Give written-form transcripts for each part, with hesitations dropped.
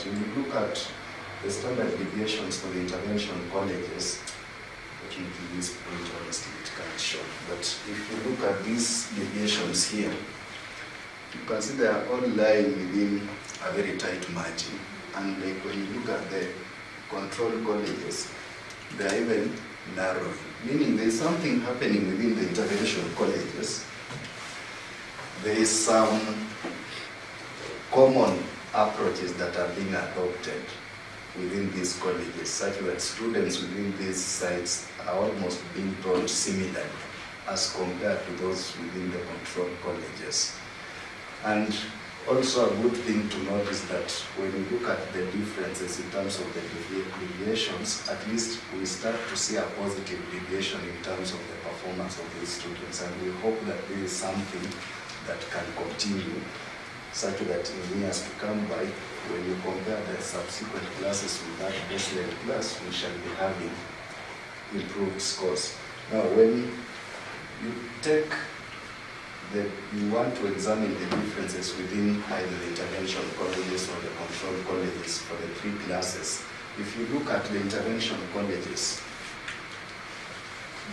if you look at the standard deviations for the intervention colleges, fortunately this print honestly it can't show, but if you look at these deviations here, you can see they are all lying within a very tight margin. And like when you look at the control colleges, they are even narrowing, meaning there is something happening within the intervention colleges. There is some common approaches that are being adopted within these colleges, such that students within these sites are almost being taught similarly as compared to those within the control colleges. And also a good thing to notice that when you look at the differences in terms of the deviations, at least we start to see a positive deviation in terms of the performance of these students, and we hope that this is something that can continue, such that in years to come by, when you compare the subsequent classes with that baseline class, we shall be having improved scores. Now, when you take you want to examine the differences within either the intervention colleges or the control colleges for the three classes. If you look at the intervention colleges,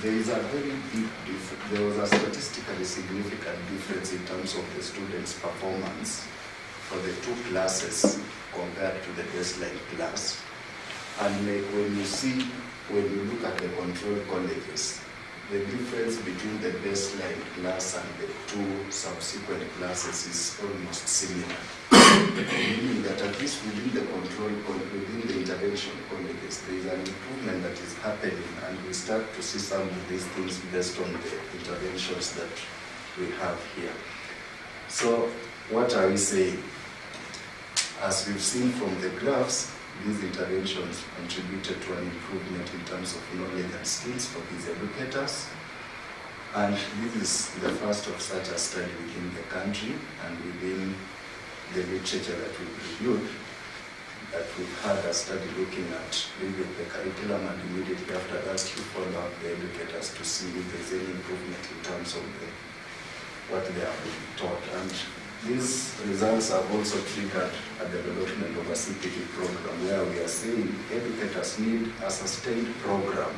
there is a very big difference. There was a statistically significant difference in terms of the students' performance for the two classes compared to the baseline class. And when you look at the control colleges, the difference between the baseline class and the two subsequent classes is almost similar. Meaning that at least within the within the intervention colleges, there is an improvement that is happening, and we start to see some of these things based on the interventions that we have here. So what are we saying? As we've seen from the graphs, these interventions contributed to an improvement in terms of knowledge and skills for these educators. And this is the first of such a study within the country and within the literature that we've reviewed, that we've had a study looking at review of the curriculum, and immediately after that you follow up the educators to see if there's any improvement in terms of what they are being taught. And these results have also triggered a development of a CPD program where we are saying educators need a sustained program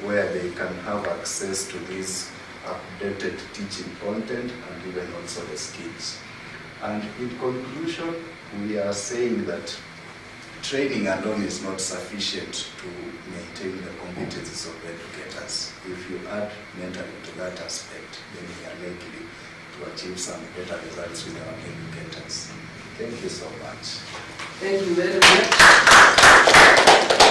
where they can have access to this updated teaching content and even also the skills. And in conclusion, we are saying that training alone is not sufficient to maintain the competencies of educators. If you add mentoring to that aspect, then we are likely to achieve some better results with our educators. Thank you so much. Thank you very much.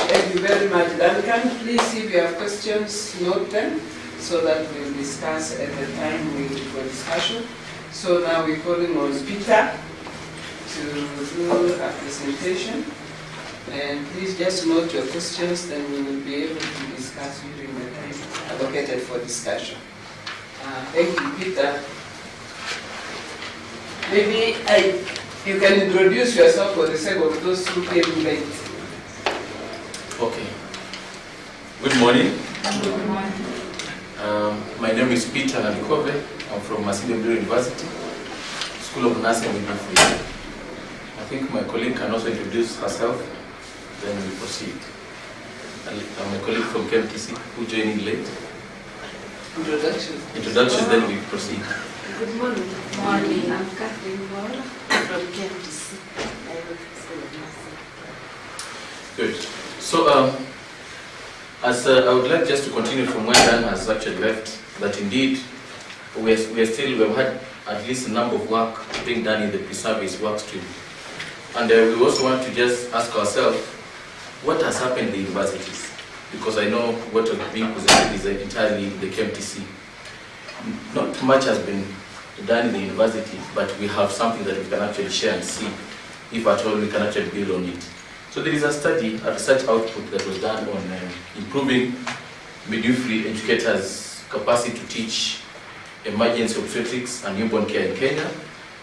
Thank you very much, Duncan. Please, if you have questions, note them so that we'll discuss at the time for discussion. So now we're calling on Peter to do a presentation. And please just note your questions, then we will be able to discuss during the time allocated for discussion. Thank you, Peter. Maybe you can introduce yourself for the sake of those who came late. Okay. Good morning. Good morning. My name is Peter Nabikove. I'm from Masinde University, School of Nursing in Afrika. I think my colleague can also introduce herself, then we proceed. I'm a colleague from KMTC who joined late. Introduction, then we proceed. Good morning. Morning. I'm Kathleen Wall from KMTC. Good. So, I would like just to continue from where Dan has actually left, that indeed we've had at least a number of work being done in the PreService Workstream. And we also want to just ask ourselves, what has happened in the universities? Because I know what is being presented is entirely the KMTC. Not much has been done in the university, but we have something that we can actually share and see if at all we can actually build on it. So there is a study, a research output that was done on improving midwifery educators' capacity to teach emergency obstetrics and newborn care in Kenya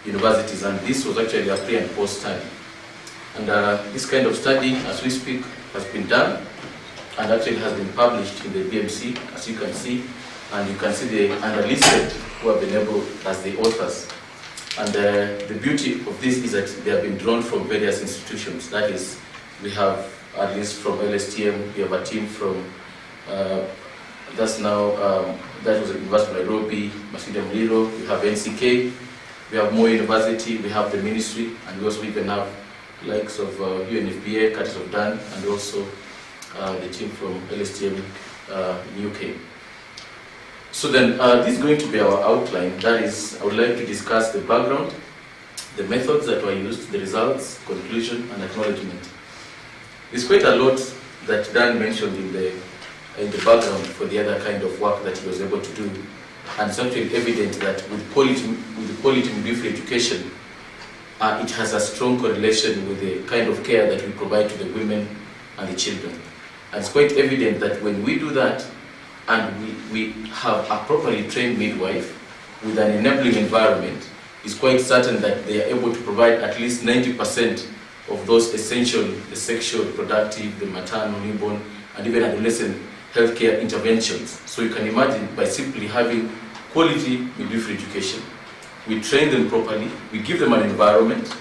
universities, and this was actually a pre and post study. And this kind of study, as we speak, has been done and actually has been published in the BMC, as you can see, and you can see the unlisted who have been able as the authors. And the beauty of this is that they have been drawn from various institutions. That is, we have, at least from LSTM, we have a team from, that was the University of Nairobi, Masida Muliro, we have NCK, we have Moi University, we have the ministry, and we also even have likes of UNFPA, Curtis of Dan, and also the team from LSTM in UK. So then, this is going to be our outline. That is, I would like to discuss the background, the methods that were used, the results, conclusion, and acknowledgement. There's quite a lot that Dan mentioned in the background for the other kind of work that he was able to do. And it's actually evident that with quality midwifery education, it has a strong correlation with the kind of care that we provide to the women and the children. And it's quite evident that when we do that, and we have a properly trained midwife with an enabling environment, it's quite certain that they are able to provide at least 90% of those essential, the sexual, reproductive, the maternal, newborn, and even adolescent healthcare interventions. So you can imagine, by simply having quality midwifery education, we train them properly, we give them an environment,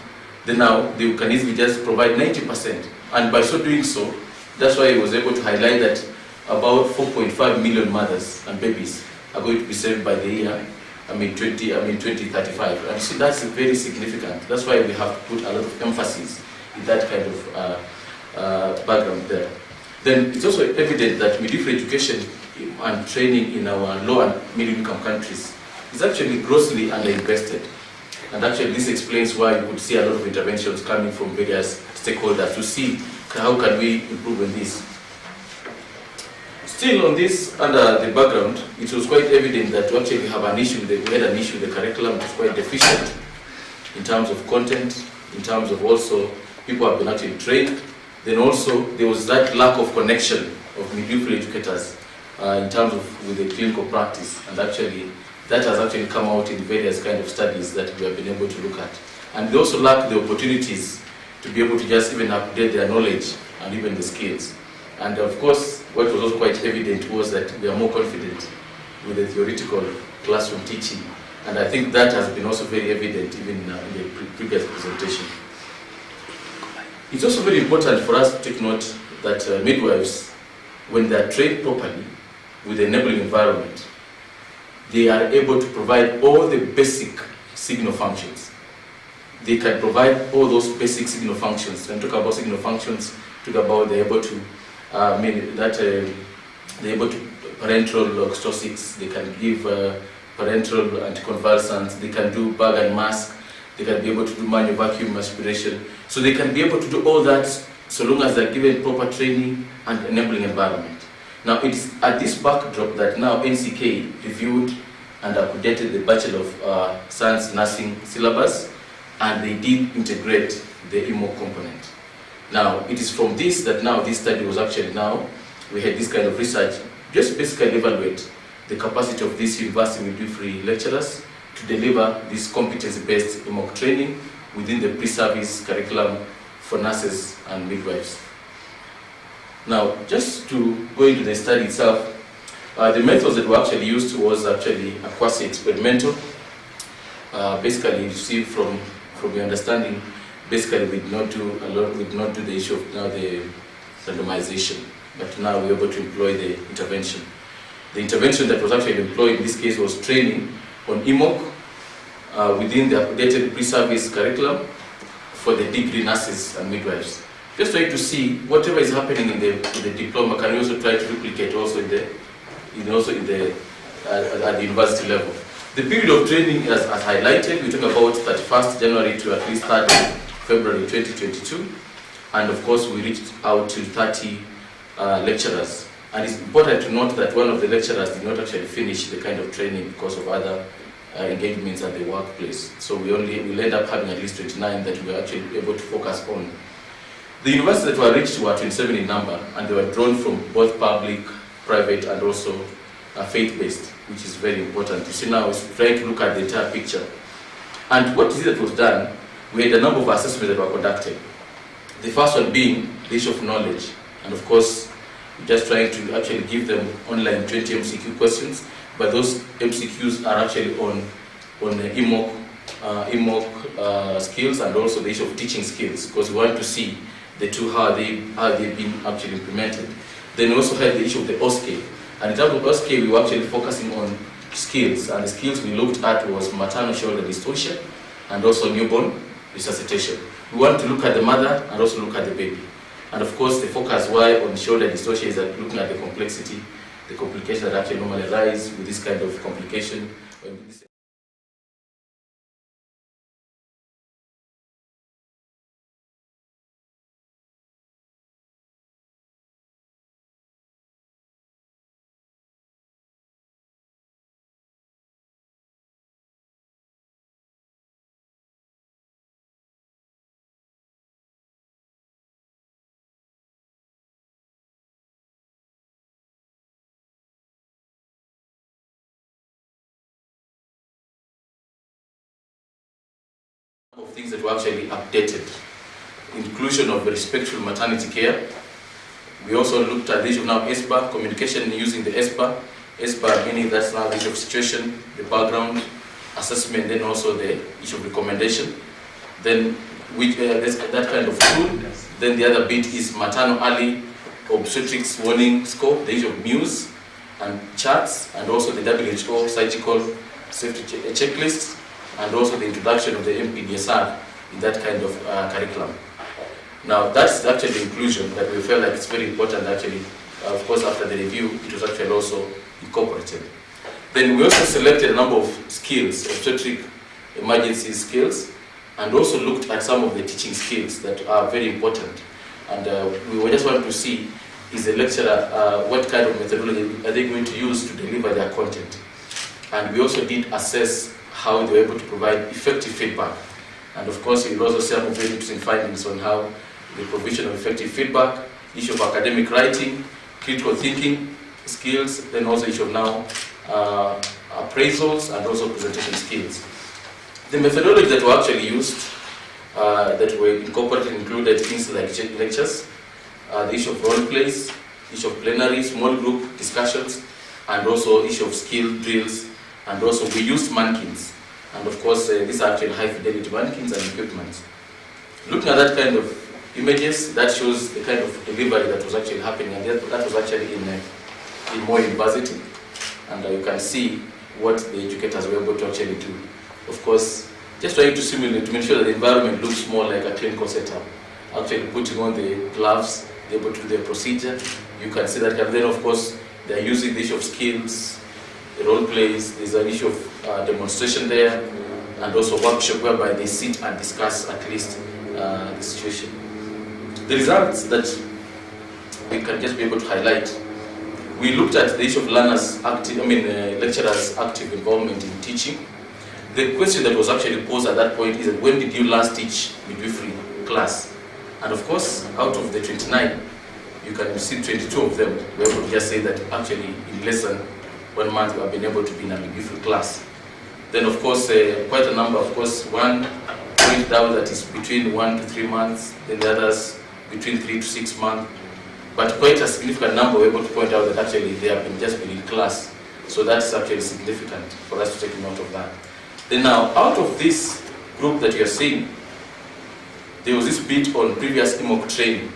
then now they can easily just provide 90%. And by so doing so, that's why I was able to highlight that about 4.5 million mothers and babies are going to be saved by the year 2035. And see, that's very significant. That's why we have to put a lot of emphasis in that kind of background there. Then it's also evident that midwifery education and training in our low and middle income countries is actually grossly underinvested. And actually this explains why you would see a lot of interventions coming from various stakeholders to see how can we improve on this. Still on this, under the background, it was quite evident that we actually have an issue, we had an issue with the curriculum, which was quite deficient in terms of content, in terms of also people have been actually trained. Then also there was that lack of connection of midwifery educators in terms of with the clinical practice, and actually that has actually come out in various kind of studies that we have been able to look at. And they also lack the opportunities to be able to just even update their knowledge and even the skills. And of course, what was also quite evident was that we are more confident with the theoretical classroom teaching. And I think that has been also very evident even in the previous presentation. It's also very important for us to take note that midwives, when they are trained properly with the enabling environment, they are able to provide all the basic signal functions. They can provide all those basic signal functions. When we talk about signal functions, talk about they're able to they're able to parenteral oxytocics, they can give parenteral anticonvulsants, they can do bag and mask, they can be able to do manual vacuum aspiration. So they can be able to do all that so long as they're given proper training and enabling environment. Now it is at this backdrop that now NCK reviewed and updated the Bachelor of Science Nursing syllabus, and they did integrate the EMOC component. Now, it is from this that now this study was actually now, we had this kind of research, just basically evaluate the capacity of these university midwifery lecturers to deliver this competency-based EMOC training within the pre-service curriculum for nurses and midwives. Now, just to go into the study itself, the methods that were actually used was actually a quasi-experimental. Basically, you see from your understanding, basically we did not do the issue of now the randomization, but now we're able to employ the intervention. The intervention that was actually employed in this case was training on EMOC within the updated pre-service curriculum for the degree nurses and midwives. Just trying to see whatever is happening in the diploma, can we also try to replicate also at the university level. The period of training, as highlighted, we talk about 31st January to at least 30 February 2022, and of course we reached out to 30 lecturers. And it's important to note that one of the lecturers did not actually finish the kind of training because of other engagements at the workplace. So we'll end up having at least 29 that we were actually able to focus on. The universities that were reached were 27 in number, and they were drawn from both public, private, and also faith-based, which is very important. You see now, it's trying to look at the entire picture. And what is it that was done? We had a number of assessments that were conducted. The first one being the issue of knowledge. And of course, we're just trying to actually give them online 20 MCQ questions, but those MCQs are actually on the EMOC EMOC skills and also the issue of teaching skills, because we want to see the two, how they've been actually implemented. Then we also had the issue of the OSCE. And in terms of OSCE, we were actually focusing on skills, and the skills we looked at was maternal shoulder dystocia and also newborn resuscitation. We want to look at the mother and also look at the baby. And of course, the focus why on shoulder dystocia is that looking at the complexity, the complications that actually normally arise with this kind of complication. Of things that were actually updated. Inclusion of respectful maternity care. We also looked at the issue of now ESPA, communication using the ESPA. ESPA meaning that's now the issue of situation, the background, assessment, then also the issue of recommendation. Then there's that kind of tool. Then the other bit is maternal early obstetrics warning scope, the issue of MUSE and charts, and also the WHO surgical safety checklist, and also the introduction of the MPDSR in that kind of curriculum. Now that's actually the inclusion that we felt like it's very important actually. Of course, after the review, it was actually also incorporated. Then we also selected a number of skills, obstetric emergency skills, and also looked at some of the teaching skills that are very important. And we just want to see, is the lecturer, what kind of methodology are they going to use to deliver their content? And we also did assess how they were able to provide effective feedback. And of course, you will also see some very interesting findings on how the provision of effective feedback, issue of academic writing, critical thinking skills, then also issue of now appraisals and also presentation skills. The methodology that were actually used, that were incorporated, included things like lectures, the issue of role plays, issue of plenary, small group discussions, and also issue of skill drills, and also we used mannequins. And of course, these are actually high fidelity mannequins and equipment. Looking at that kind of images, that shows the kind of delivery that was actually happening, and that was actually in Moi University. And you can see what the educators were able to actually do. Of course, just trying to simulate, to make sure that the environment looks more like a clinical setup. Actually putting on the gloves, they're able to do their procedure. You can see that, and then of course, they're using the issue of skills, the role plays, there's an issue of demonstration there, and also workshop whereby they sit and discuss at least the situation. The results that we can just be able to highlight, we looked at the issue of learners active, lecturers' active involvement in teaching. The question that was actually posed at that point is, when did you last teach midwifery class? And of course, out of the 29, you can see 22 of them were able to just say that actually in less than 1 month we have been able to be in a midwifery class. Then of course, quite a number, of course, one pointed out that it's between 1 to 3 months, then the others between 3 to 6 months. But quite a significant number were able to point out that actually they have been just been in class. So that's actually significant for us to take note of that. Then now, out of this group that you're seeing, there was this bit on previous EMOC training.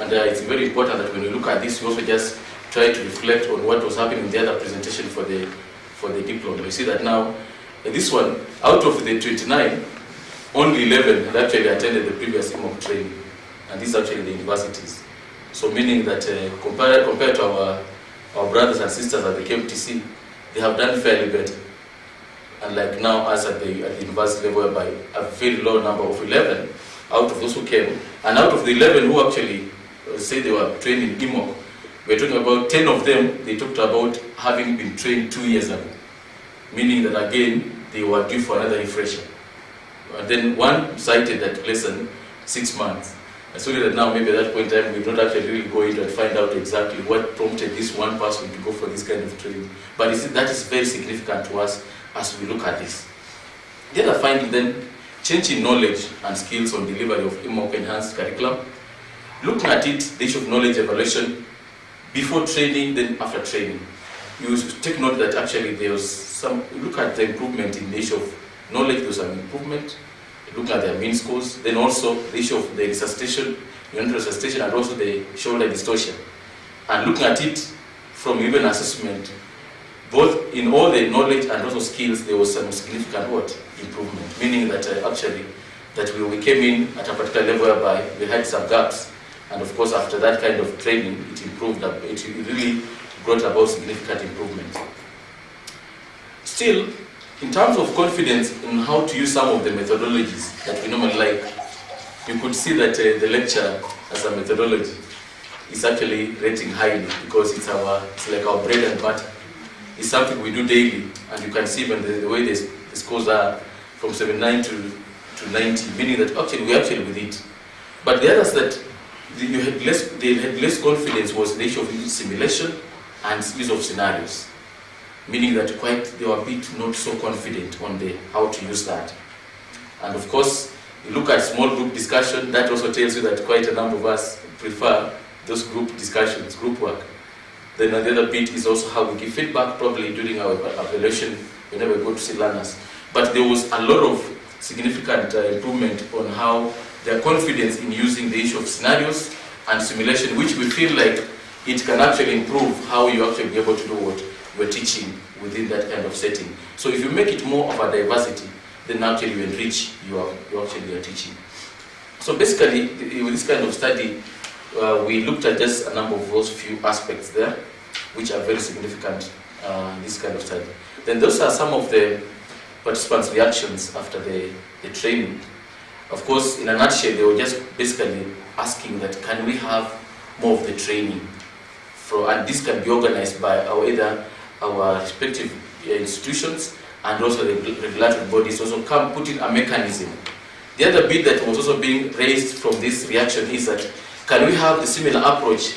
And it's very important that when we look at this, we also just try to reflect on what was happening in the other presentation for the diploma. You see that now, this one, out of the 29, only 11 had actually attended the previous EMOC training. And these are actually the universities. So meaning that compared to our brothers and sisters at the KMTC, they have done fairly better. And like now, us at the university level, whereby a very low number of 11 out of those who came, and out of the 11 who actually say they were trained in EMOC, we're talking about 10 of them, they talked about having been trained 2 years ago. Meaning that again, they were due for another refresher. And then one cited that less than 6 months. I saw that now maybe at that point in time, we don't actually really go into and find out exactly what prompted this one person to go for this kind of training. But that is very significant to us as we look at this. The other finding then, change in knowledge and skills on delivery of EMOC enhanced curriculum. Looking at it, the issue of knowledge evaluation, before training, then after training. You take note that actually there was some, look at the improvement in the issue of knowledge, there was an improvement, looking at their mean scores, then also the issue of the resuscitation, resuscitation, and also the shoulder distortion. And looking at it from even assessment, both in all the knowledge and also skills, there was some significant improvement, meaning that actually that we came in at a particular level whereby we had some gaps, and of course after that kind of training, it improved, it really brought about significant improvement. Still, in terms of confidence in how to use some of the methodologies that we normally like, you could see that the lecture as a methodology is actually rating highly, because it's like our bread and butter. It's something we do daily, and you can see when the way the scores are from 79 to 90, meaning that actually we're actually with it. But the others that they had less confidence was the issue of simulation and use of scenarios, meaning that they were a bit not so confident on how to use that. And of course, you look at small group discussion, that also tells you that quite a number of us prefer those group discussions, group work. Then the other bit is also how we give feedback, probably during our evaluation whenever we go to see learners. But there was a lot of significant improvement on how their confidence in using the issue of scenarios and simulation, which we feel like it can actually improve how you actually be able to do what you're teaching within that kind of setting. So if you make it more of a diversity, then actually you enrich your teaching. So basically, with this kind of study, we looked at just a number of those few aspects there, which are very significant in this kind of study. Then those are some of the participants' reactions after the training. Of course, in a nutshell, they were just basically asking that, can we have more of the training? And this can be organized by either our respective institutions and also the regulatory bodies also come put in a mechanism. The other bit that was also being raised from this reaction is that, can we have the similar approach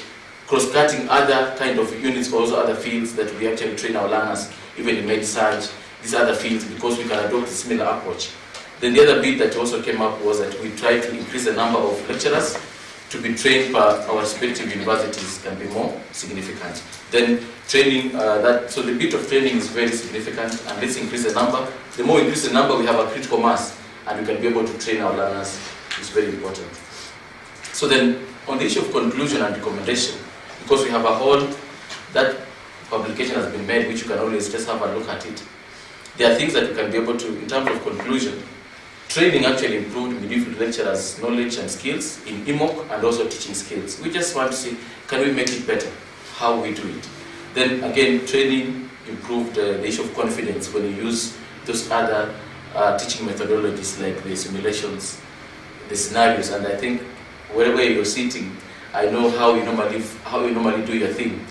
cross-cutting other kind of units, also other fields that we actually train our learners, even in med-surg, these other fields, because we can adopt a similar approach. Then the other bit that also came up was that we try to increase the number of lecturers to be trained by our respective universities can be more significant. Then training, so the bit of training is very significant, and let's increase the number. The more we increase the number, we have a critical mass, and we can be able to train our learners. It's very important. So then, on the issue of conclusion and recommendation, because we have a whole, that publication has been made, which you can always just have a look at it. There are things that you can be able to, in terms of conclusion, training actually improved midwifery lecturers' knowledge and skills in EMOC and also teaching skills. We just want to see, can we make it better, how we do it. Then again, training improved the issue of confidence when you use those other teaching methodologies like the simulations, the scenarios, and I think wherever you're sitting, I know how you normally do your thing.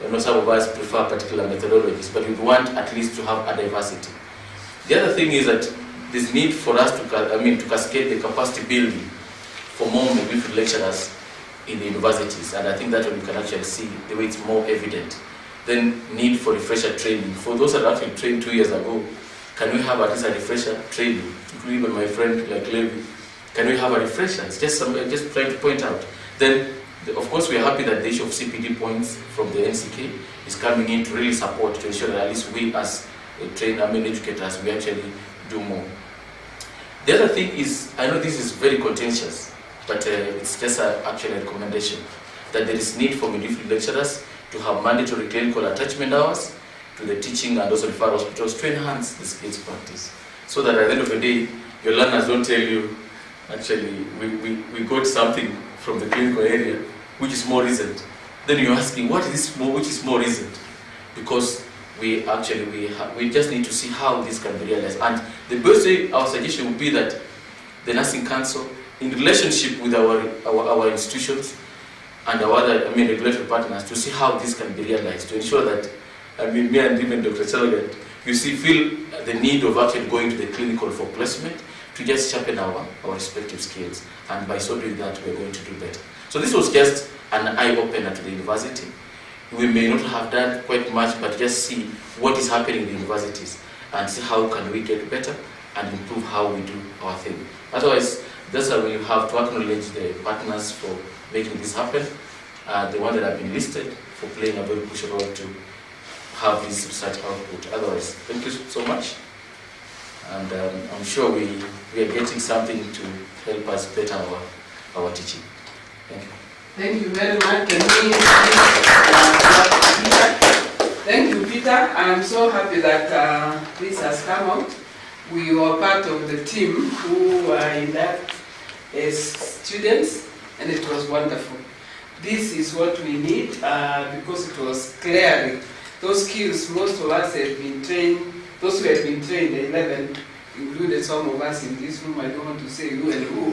I know some of us prefer particular methodologies, but we want at least to have a diversity. The other thing is that there's need for us to cascade the capacity building for more midwifery lecturers in the universities, and I think that one you can actually see the way it's more evident. Then need for refresher training. For those that actually trained 2 years ago, can we have at least a refresher training? Including my friend like Levi, can we have a refresher? It's just trying to point out. Then, of course, we are happy that the issue of CPD points from the NCK is coming in to really support, to ensure that at least we as educators, we actually do more. The other thing is, I know this is very contentious, but it's just actually a recommendation, that there is need for midwifery lecturers to have mandatory clinical attachment hours to the teaching and also referral hospitals to enhance the skills practice. So that at the end of the day, your learners don't tell you, actually, we got something from the clinical area which is more recent. Then you're asking, what is this more, which is more recent? Because we just need to see how this can be realized. And the best way, our suggestion would be that the Nursing Council, in relationship with our institutions and our other regulatory partners, to see how this can be realized, to ensure that, me and even Dr. Chalgan, feel the need of actually going to the clinical for placement to just sharpen our respective skills. And by so doing that, we're going to do better. So this was just an eye-opener to the university. We may not have done quite much, but just see what is happening in the universities and see how can we get better and improve how we do our thing. Otherwise, that's how we have to acknowledge the partners for making this happen, the ones that have been listed for playing a very crucial role to have this research output. Otherwise, thank you so much. And I'm sure we are getting something to help us better our teaching. Thank you. Thank you very much. Thank you, Peter. I'm so happy that this has come out. We were part of the team who were in that as students, and it was wonderful. This is what we need because it was clearly those skills most of us have been trained, those who have been trained, 11, included some of us in this room, I don't want to say who and who,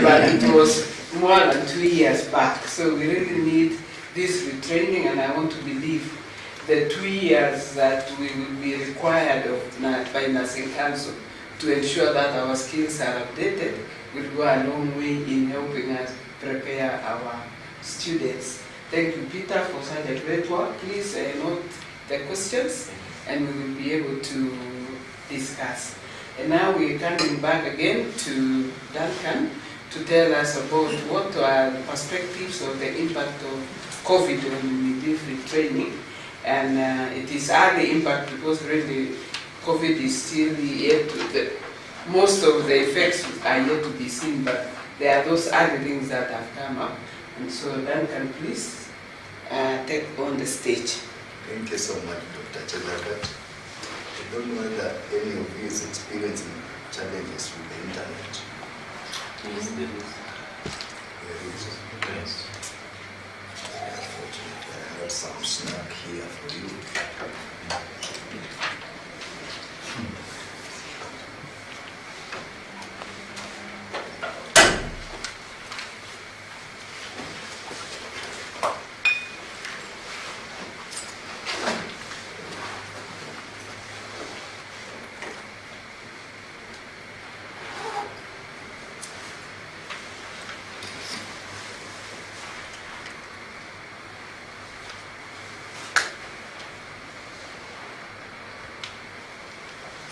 but it was more than 2 years back. So we really need this retraining, and I want to believe the 2 years that we will be required of by Nursing Council to ensure that our skills are updated will go a long way in helping us prepare our students. Thank you, Peter, for such a great work. Please note the questions and we will be able to discuss. And now we're coming back again to Duncan to tell us about what are the perspectives of the impact of COVID on midwifery training. And it is early impact because really COVID is still yet to, most of the effects are yet to be seen, but there are those other things that have come up. And so Duncan, please take on the stage. Thank you so much, Dr. Chelagat. I don't know whether any of you is experiencing challenges with the internet. Yes, there is. There is. Yes. Unfortunately, I have some snack here for you.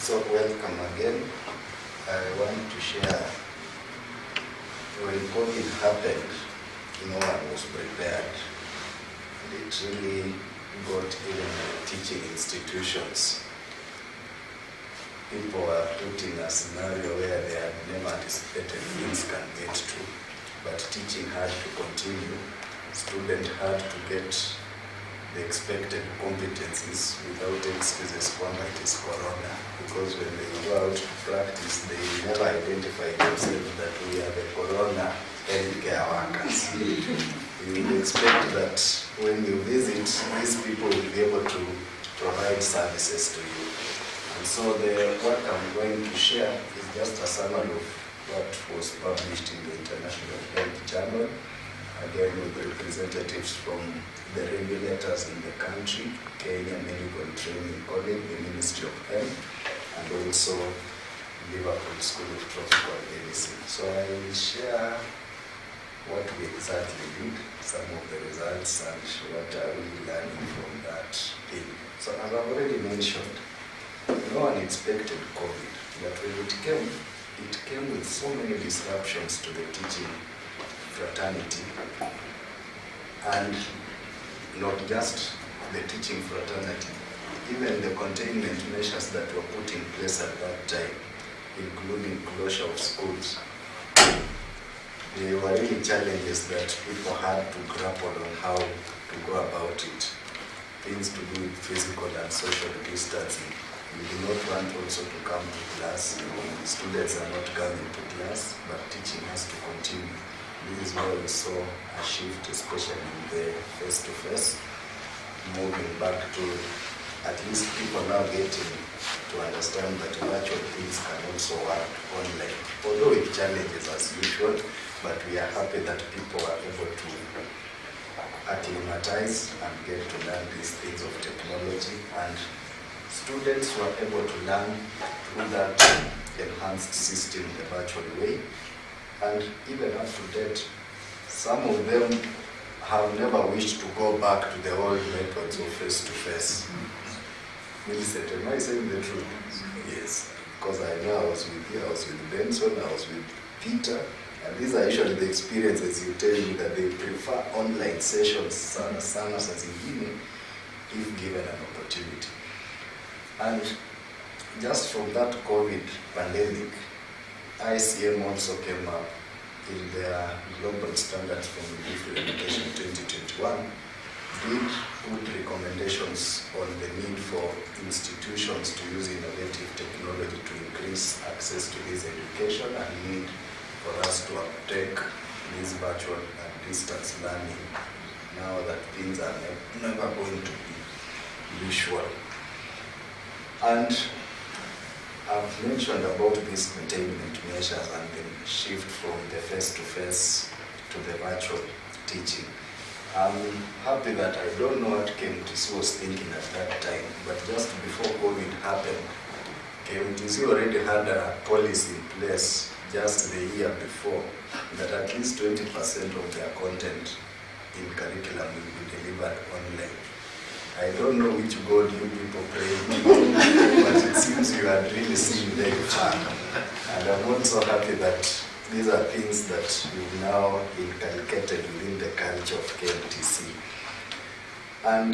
So welcome again. I want to share, when COVID happened, no one was prepared. It really got even teaching institutions. People were put in a scenario where they had never anticipated things can get to, but teaching had to continue. Students had to get the expected competencies without excuses. One that is Corona, because when they go out to practice, they never identify themselves that we are the Corona healthcare workers. You would expect that when you visit, these people will be able to provide services to you. And so what I'm going to share is just a summary of what was published in the International Health Journal, again with representatives from the regulators in the country, Kenya Medical Training College, the Ministry of Health, and also Liverpool School of Tropical Medicine. So I will share what we exactly did, some of the results, and what are we learning from that thing. So as I've already mentioned, no one expected COVID, but when it came with so many disruptions to the teaching fraternity, and not just the teaching fraternity, even the containment measures that were put in place at that time, including closure of schools. There were really challenges that people had to grapple on how to go about it. Things to do with physical and social distancing. We do not want also to come to class. Students are not coming to class, but teaching has to continue. This is where we saw a shift, especially in the face-to-face, moving back to at least people now getting to understand that virtual things can also work online. Although with challenges as usual, but we are happy that people are able to acclimatize and get to learn these things of technology, and students were able to learn through that enhanced system the virtual way. And even up to date, some of them have never wished to go back to the old methods of face-to-face. Millicent, am I saying the truth? Yes, because I know I was with you, I was with Benson, I was with Peter, and these are usually the experiences you tell me that they prefer online sessions, sana zingine, if given an opportunity. And just from that COVID pandemic, ICM also came up in their global standards for midwifery education 2021, did put recommendations on the need for institutions to use innovative technology to increase access to this education and need for us to uptake this virtual and distance learning now that things are never going to be usual. And I've mentioned about these containment measures and the shift from the face-to-face to the virtual teaching. I'm happy that I don't know what KMTC was thinking at that time, but just before COVID happened, KMTC already had a policy in place just the year before that at least 20% of their content in curriculum will be delivered online. I don't know which God you people pray, but it seems you had really seen very far. And I'm also happy that these are things that you've now inculcated within the culture of KMTC. And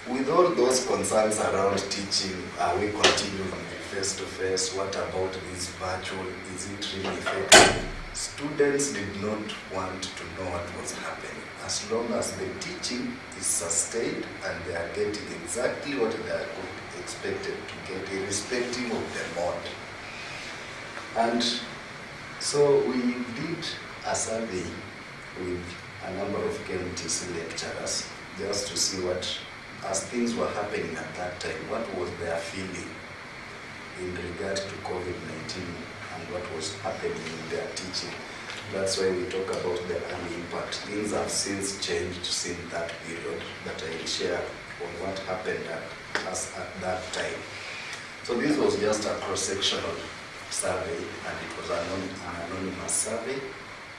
with all those concerns around teaching, are we continuing face-to-face? What about this virtual? Is it really effective? Students did not want to know what was happening. As long as the teaching is sustained and they are getting exactly what they are expected to get, irrespective of the mode. And so we did a survey with a number of KMTC lecturers just to see what, as things were happening at that time, what was their feeling in regard to COVID-19 and what was happening in their teaching. That's why we talk about the early impact. Things have since changed since that period, but I will share on what happened at that time. So this was just a cross-sectional survey, and it was an anonymous survey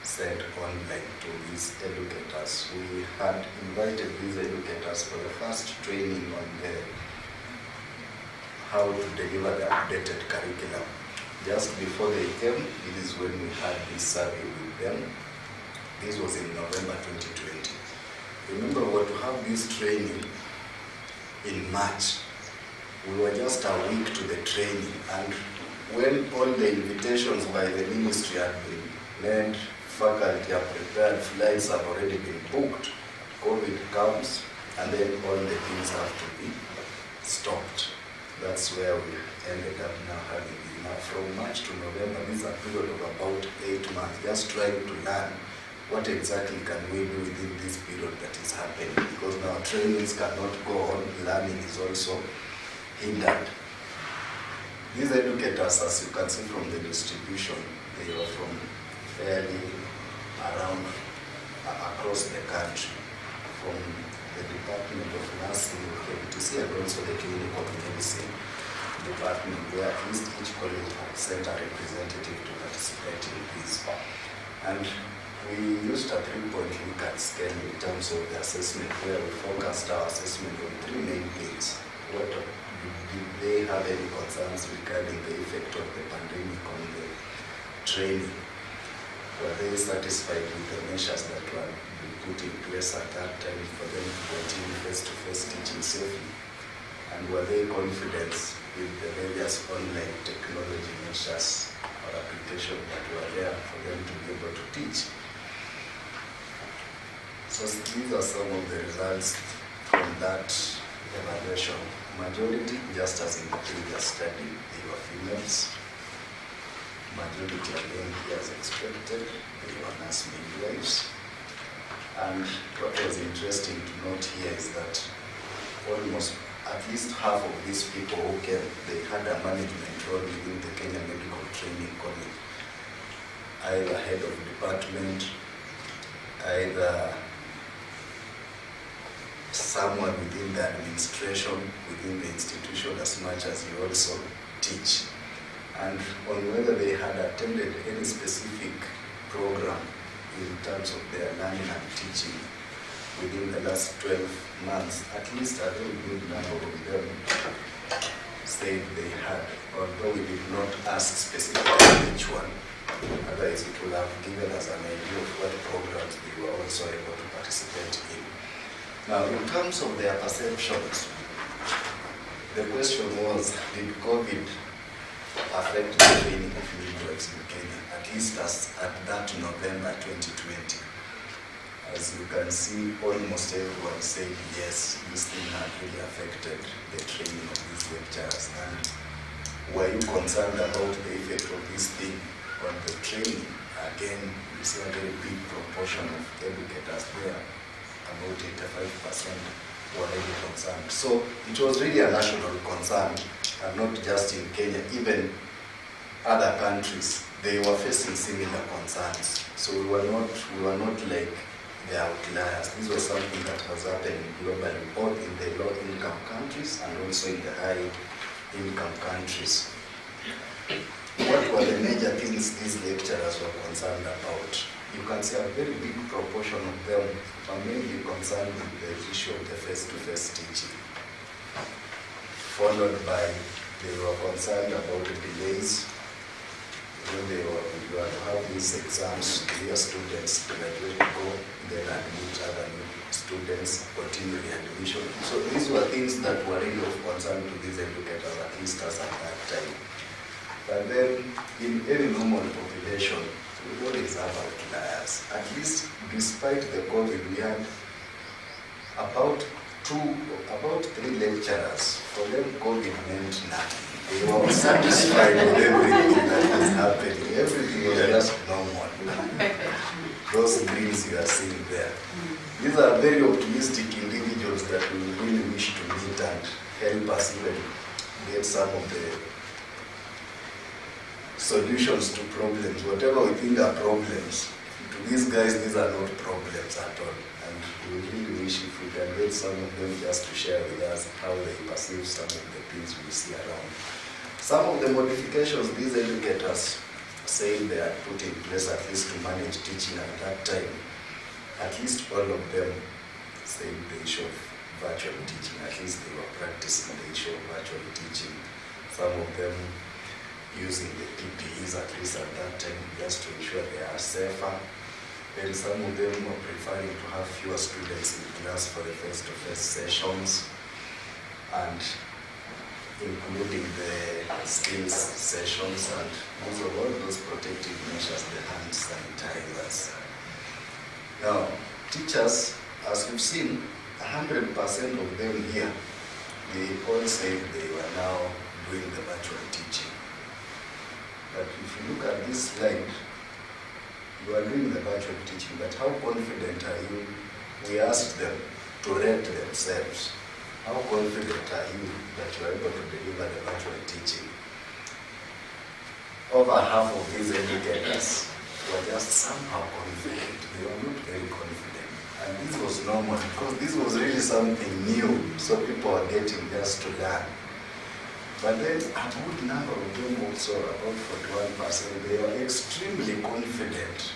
sent online to these educators. We had invited these educators for the first training on how to deliver the updated curriculum. Just before they came, it is when we had this survey with them. This was in November 2020. Remember, we were to have this training in March. We were just a week to the training, and when all the invitations by the ministry had been made, faculty are prepared, flights have already been booked, COVID comes, and then all the things have to be stopped. That's where we ended up now having it. Now from March to November, this is a period of about 8 months, just trying to learn what exactly can we do within this period that is happening, because now trainings cannot go on, learning is also hindered. These educators, as you can see from the distribution, they are from fairly around across the country, from the Department of Nursing, KMTC, and also the Clinical Medicine Department, where at least each college had sent a representative to participate in this. And we used a 3-point Likert scale in terms of the assessment, where we focused our assessment on 3 main things. What did they have any concerns regarding the effect of the pandemic on the training? Were they satisfied with the measures that were being put in place at that time for them to continue face-to-face teaching safely? And were they confident with the various online technology measures or applications that were there for them to be able to teach? So these are some of the results from that evaluation. Majority, just as in the previous study, they were females. Majority again here as expected, they were nurse midwives. And what was interesting to note here is that almost at least half of these people who came, they had a management role within the Kenya Medical Training College. Either head of department, either someone within the administration, within the institution, as much as you also teach. And on whether they had attended any specific program in terms of their learning and teaching within the last 12 months, at least a very good number of them said they had, although we did not ask specifically which one. Otherwise, it would have given us an idea of what programs they were also able to participate in. Now, in terms of their perceptions, The question was, did COVID affect the training of midwives in Kenya, at least as at that November 2020? As you can see, almost everyone said yes, this thing had really affected the training of these lecturers. And were you concerned about the effect of this thing on the training? Again, you see a very big proportion of educators there, about 85% were really concerned. So it was really a national concern, and not just in Kenya, even other countries, they were facing similar concerns. So we were not like the outliers. This was something that was happening globally, both in the low-income countries and also in the high-income countries. What were the major things these lecturers were concerned about? You can see a very big proportion of them were mainly concerned with the issue of the face-to-face teaching, followed by they were concerned about the delays when you had to have these exams, clear students graduate, go, then admit other new students, continue the admission. So these were things that were really of concern to these educators, at least as at that time. But then, in any normal population, we always have outliers. At least, despite the COVID, we had about 3 lecturers. For them, COVID meant nothing. They were satisfied with everything that was happening. Everything was just normal. Those greens you are seeing there. These are very optimistic individuals that we really wish to meet and help us even get some of the solutions to problems. Whatever we think are problems, to these guys, these are not problems at all. And we really wish if we can get some of them just to share with us how they perceive some of the things we see around. Some of the modifications these educators say they had put in place, at least to manage teaching at that time, at least all of them say the issue of virtual teaching. At least they were practicing the issue of virtual teaching. Some of them using the PPEs, at least at that time, just to ensure they are safer. And some of them were preferring to have fewer students in class for the face-to-face sessions, and including the skills sessions, and also all those protective measures, the hand sanitizers. Now, teachers, as you've seen, 100% of them here, they all said they were now doing the virtual teaching. But if you look at this slide, you are doing the virtual teaching, but how confident are you? We asked them to rate themselves. How confident are you that you are able to deliver the virtual teaching? Over half of these educators were just somehow confident. They were not very confident. And this was normal because this was really something new, so people were getting just to learn. But then a good number of them also, about 41%, they were extremely confident.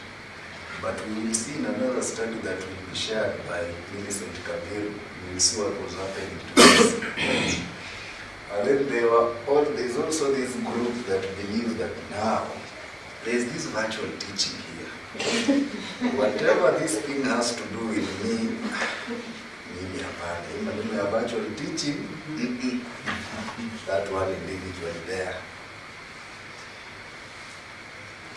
But we will see in another study that will be shared by Millicent Kabir, we will see what was happening to us. And then there's also this group that believes that now there's this virtual teaching here. Whatever this thing has to do with me, maybe a virtual teaching, that one individual there.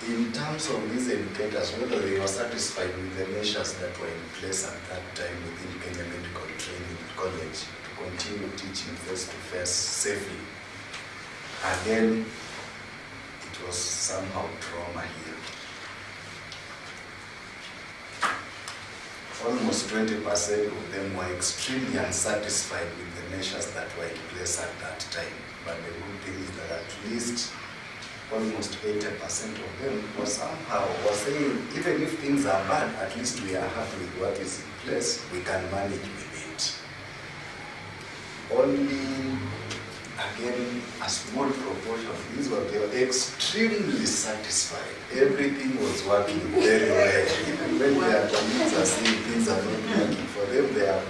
In terms of these educators, whether they were satisfied with the measures that were in place at that time within Kenya Medical Training College to continue teaching face-to-face safely, again, it was somehow trauma here. Almost 20% of them were extremely unsatisfied with the measures that were in place at that time. But the good thing is that at least almost 80% of them were saying, even if things are bad, at least we are happy with what is in place, we can manage with it. Only, again, a small proportion of these they were extremely satisfied. Everything was working very well. Even when their colleagues are saying things are not working for them, they are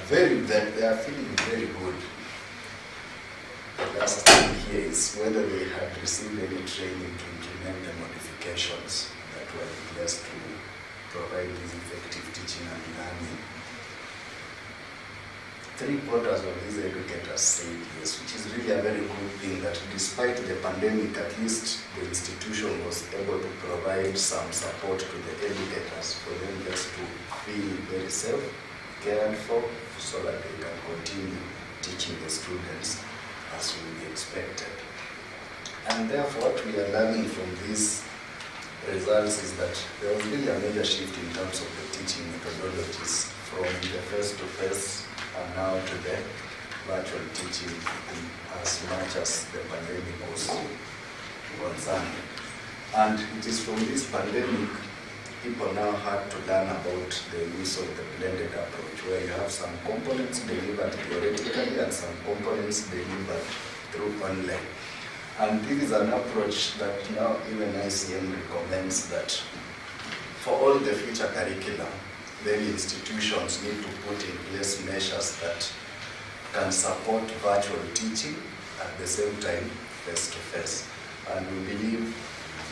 feeling very good. The last thing here is whether they had received any training to implement the modifications that were in place to provide this effective teaching and learning. 3/4 of these educators said yes, which is really a very good thing that despite the pandemic, at least the institution was able to provide some support to the educators for them just to feel very safe, cared for, so that they can continue teaching the students as will be expected. And therefore, what we are learning from these results is that there was really a major shift in terms of the teaching methodologies from the face-to-face and now to the virtual teaching, as much as the pandemic was concerned. And it is from this pandemic, people now had to learn about the use of the blended approach, where you have some components delivered theoretically and some components delivered through online. And this is an approach that now even ICM recommends that for all the future curricula, then institutions need to put in place measures that can support virtual teaching at the same time face-to-face. And we believe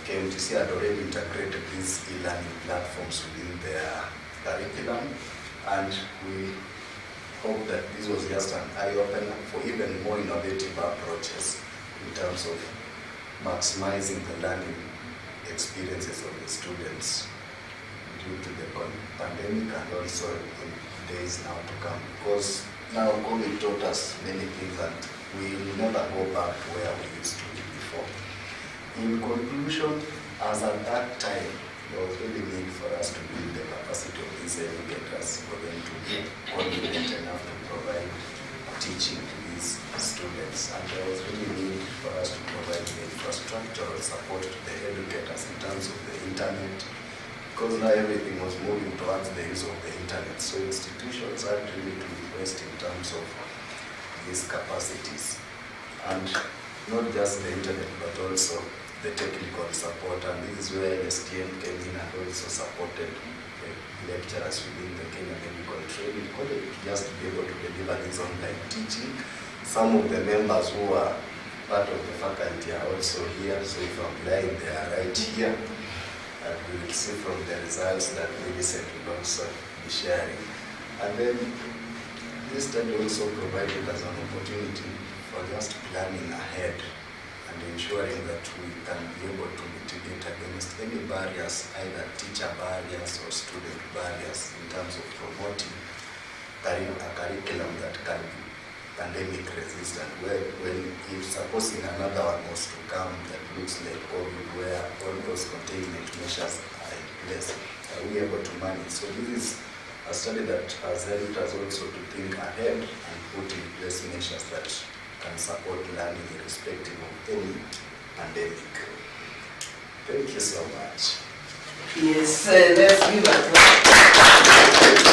KMTC had already integrated these e-learning platforms within their curriculum, and we hope that this was just an eye-opener for even more innovative approaches in terms of maximizing the learning experiences of the students due to the pandemic and also in days now to come. Because now COVID taught us many things and we will never go back to where we used to be before. In conclusion, as at that time, there was really need for us to build the capacity of these educators for them to be confident enough to provide teaching to these students. And there was really need for us to provide the infrastructural support to the educators in terms of the internet, because now everything was moving towards the use of the internet. So institutions had really to invest in terms of these capacities. And not just the internet, but also the technical support. And this is where STM came in and also supported the lecturers within the Kenya Medical Training College just to be able to deliver this online teaching. Some of the members who are part of the faculty are also here, so if I'm lying, they are right here. And we will see from the results that Millicent will also be sharing. And then this study also provided us an opportunity for just planning ahead and ensuring that we can be able to mitigate against any barriers, either teacher barriers or student barriers, in terms of promoting a curriculum that can be pandemic resistant, where when if supposing another one was to come that looks like COVID, where all those containment measures are in place, are we able to manage? So this is a study that has helped us also to think ahead and put in place measures that can support learning irrespective of any pandemic. Thank you so much. Yes, let's give a clap.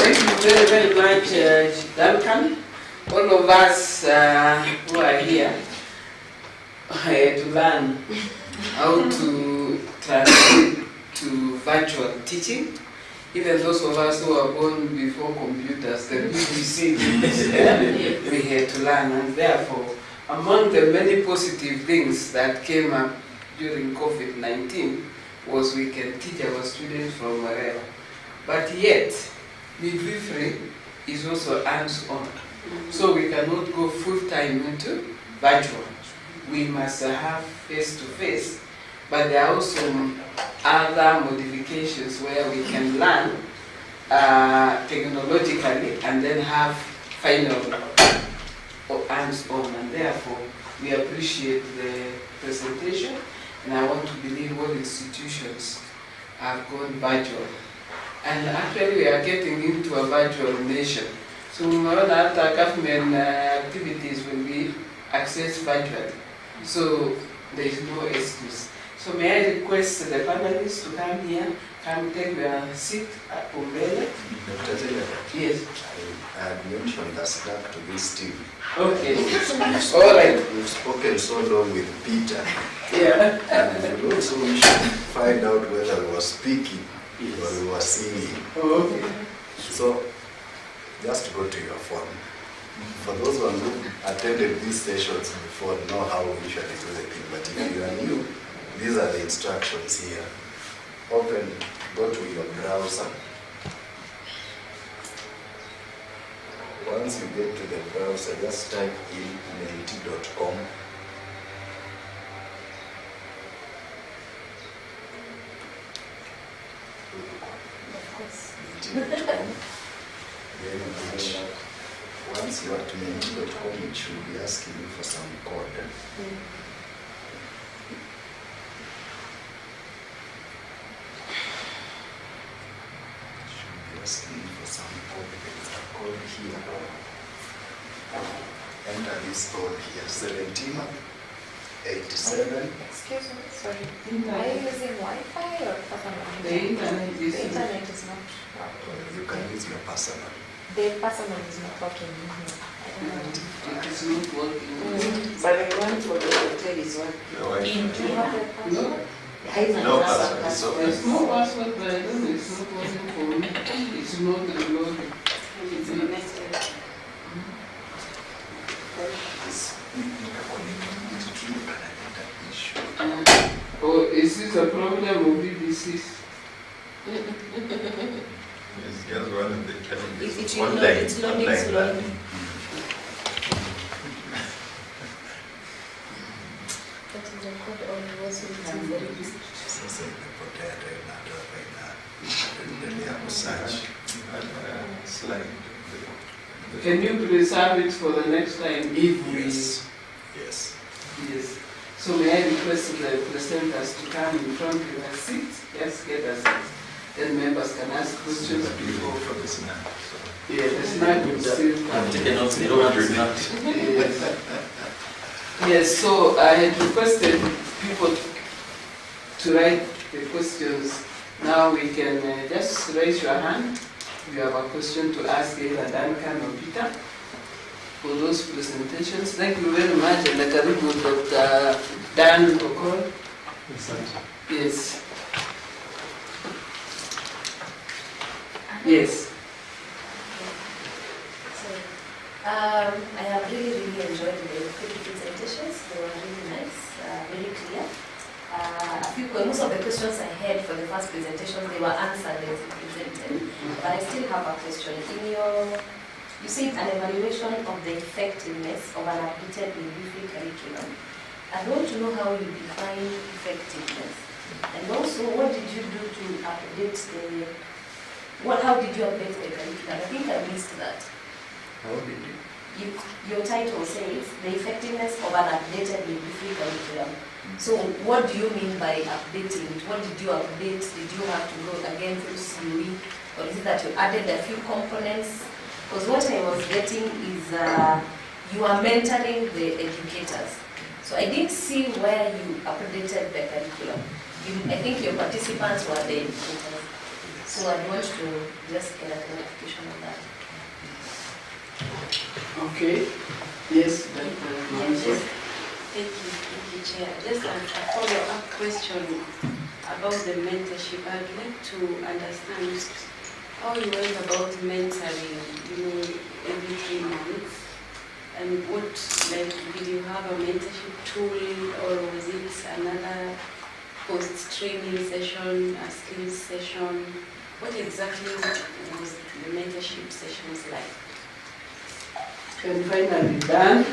Thank you very, very much, Duncan. All of us who are here to learn how to translate to virtual teaching. Even those of us who were born before computers, the BBC, we had to learn. And therefore, among the many positive things that came up during COVID-19 was we can teach our students from wherever. But yet, midwifery is also hands-on. So we cannot go full-time into virtual. We must have face-to-face. But there are also other modifications where we can learn technologically and then have final hands-on. And therefore, we appreciate the presentation. And I want to believe all institutions have gone virtual. And actually, we are getting into a virtual nation. So after government activities will be accessed virtually. So there is no excuse. So may I request the panelists to come here, come take your seat at Umbele? Dr. Taylor, Yes. I had mentioned a snack to this team. Okay. All right. We've spoken so long with Peter. Yeah. And we also we should find out whether we were speaking or we were singing. Okay. So, just go to your phone. For those who attended these sessions before, know how we usually do the thing. But if you are new, these are the instructions here. Open, go to your browser. Once you get to the browser, just type in menti.com. Menti.com. Then once you are at menti.com, it should be asking you for some code. Asking for some code. There is a code here. Enter this code here, 1787. Excuse me, sorry. Are you using Wi-Fi or personal? The internet is... The internet is not working. You can use your personal. The personal is not working in here. It is not working. But the one for the hotel is working. No, Do you have the password? no password. So There's no password, but I don't know, it's not working for me. It's not reloading. It's in the next Oh, is this a problem of BBC's? It's just one of the challenges. It's loading slowly. But the code only was written for it. Can you preserve it for the next time if we... Yes. Yes. So may I request the presenters to come in front of a seat? Yes, get a seat. Then members can ask questions before. Yeah, the snack will still come. Taken off, they don't have to snack. Yes. Yes, so I had requested people to write the questions. Now we can just raise your hand. You have a question to ask either Duncan or Peter for those presentations. Thank you very much. And karibu Dr. Dan Okol. Yes. Yes. So, I have really enjoyed the presentations. They were really nice, very clear. Most of the questions I had for the first presentation, they were answered as you presented. But I still have a question. You said an evaluation of the effectiveness of an updated midwifery curriculum. I want to know how you define effectiveness. And also, what did you do to update how did you update the curriculum? I think I missed that. How did you? Your title says the effectiveness of an updated midwifery curriculum. So what do you mean by updating it? What did you update? Did you have to go again through CUE? Or is it that you added a few components? Because what I was getting is you are mentoring the educators. So I didn't see where you updated the curriculum. I think your participants were the educators. So I want to just get a clarification on that. Okay. Yes. Thank you, Chair. Just a follow-up question about the mentorship. I'd like to understand how you went about mentoring, every 3 months, and did you have a mentorship tool, or was it another post-training session, a skills session? What exactly was the mentorship sessions like? And finally, Dan.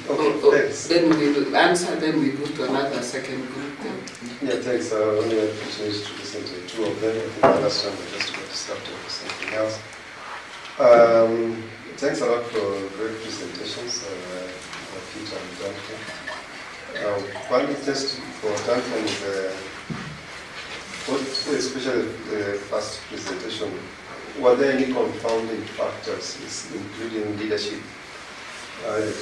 Okay, thanks. Then we will answer, then we go to another second group. Yeah, thanks. I only had the chance to listen to 2 of them. I think the last time I just got distracted with something else. Thanks a lot for great presentations, Peter and Duncan. One just for Duncan is, especially the first presentation, were there any confounding factors, including leadership?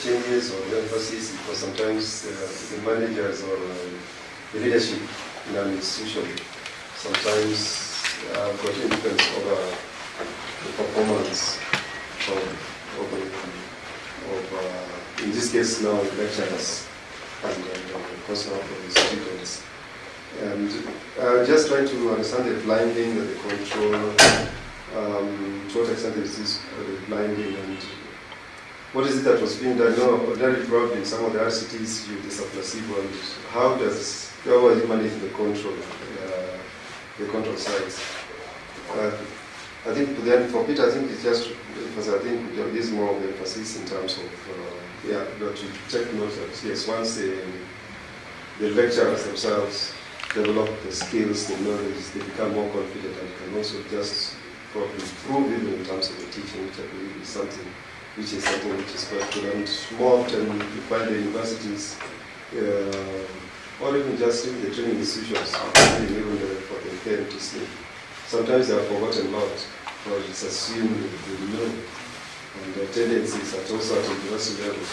Changes or the emphasis, because sometimes the managers or the leadership in an institution sometimes got influence over the performance of in this case now, lecturers and personnel for the students. And just trying to understand the blinding and the control, to what extent is this blinding, and what is it that was being done? No, ordinarily probably in some of the RCTs you use a placebo, and how are you managing the control sides? I think then for Peter, I think it's just because I think there is more of emphasis in terms of that you take note that yes, once the lecturers themselves develop the skills, the knowledge, they become more confident and can also just probably improve even in terms of the teaching, which I believe is something which is quite good. And more often you find the universities or even just in the training institutions, even for the KMTC, sometimes they are forgotten a lot, or it's assumed they know. And the tendencies at also at the university level,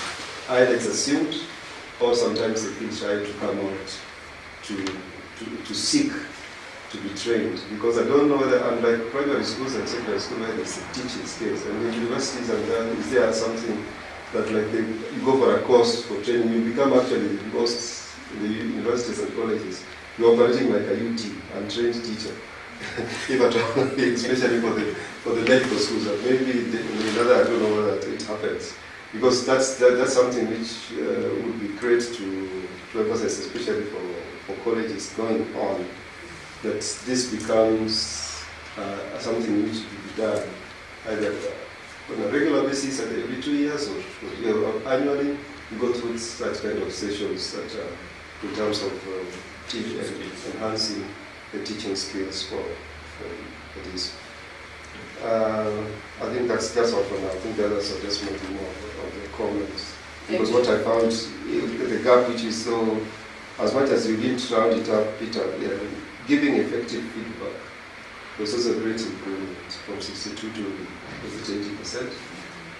either it's assumed, or sometimes they feel shy to come out to seek to be trained. Because I don't know whether, unlike primary schools and secondary schools, where there's teaching skills, and the universities and is there something that like you go for a course for training, you become actually most in the universities and colleges, you're operating like a UT, untrained teacher. If at all, especially for the medical schools, and maybe in another, I don't know whether it happens, because that's something which would be great to emphasize, especially for colleges going on, that this becomes something which will be done either on a regular basis, every 2 years or annually. You go through such kind of sessions that in terms of enhancing the teaching skills for this. I think that's all for now. I think the others are just maybe more of the comments. Because what I found, the gap which is so, as much as you didn't round it up, Peter, giving effective feedback was also a great improvement from 62 to 80%.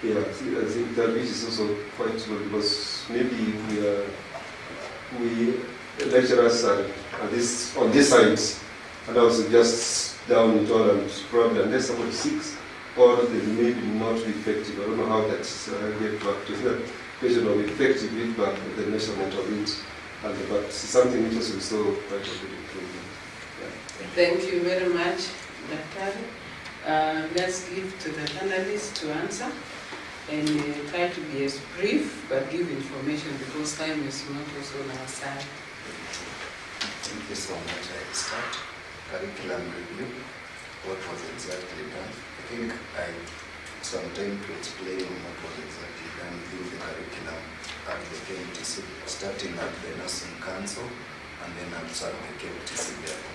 Yeah, I think that which is also quite good, because maybe we lecturers are on this side, and also just down it all, and probably unless somebody seeks, or they may not be effective. I don't know how that's get back to that question of effective feedback, the measurement of it, but it's something which is also quite a good improvement. Yeah. Thank you very much, Dr. Let's give to the panelists to answer, and try to be as brief but give information, because time is not also on our side. Thank you so much. I start curriculum review. What was exactly done? I think I some time to explain what was exactly done within the curriculum at the KMTC, starting at the Nursing Council and then also at the KMTC level.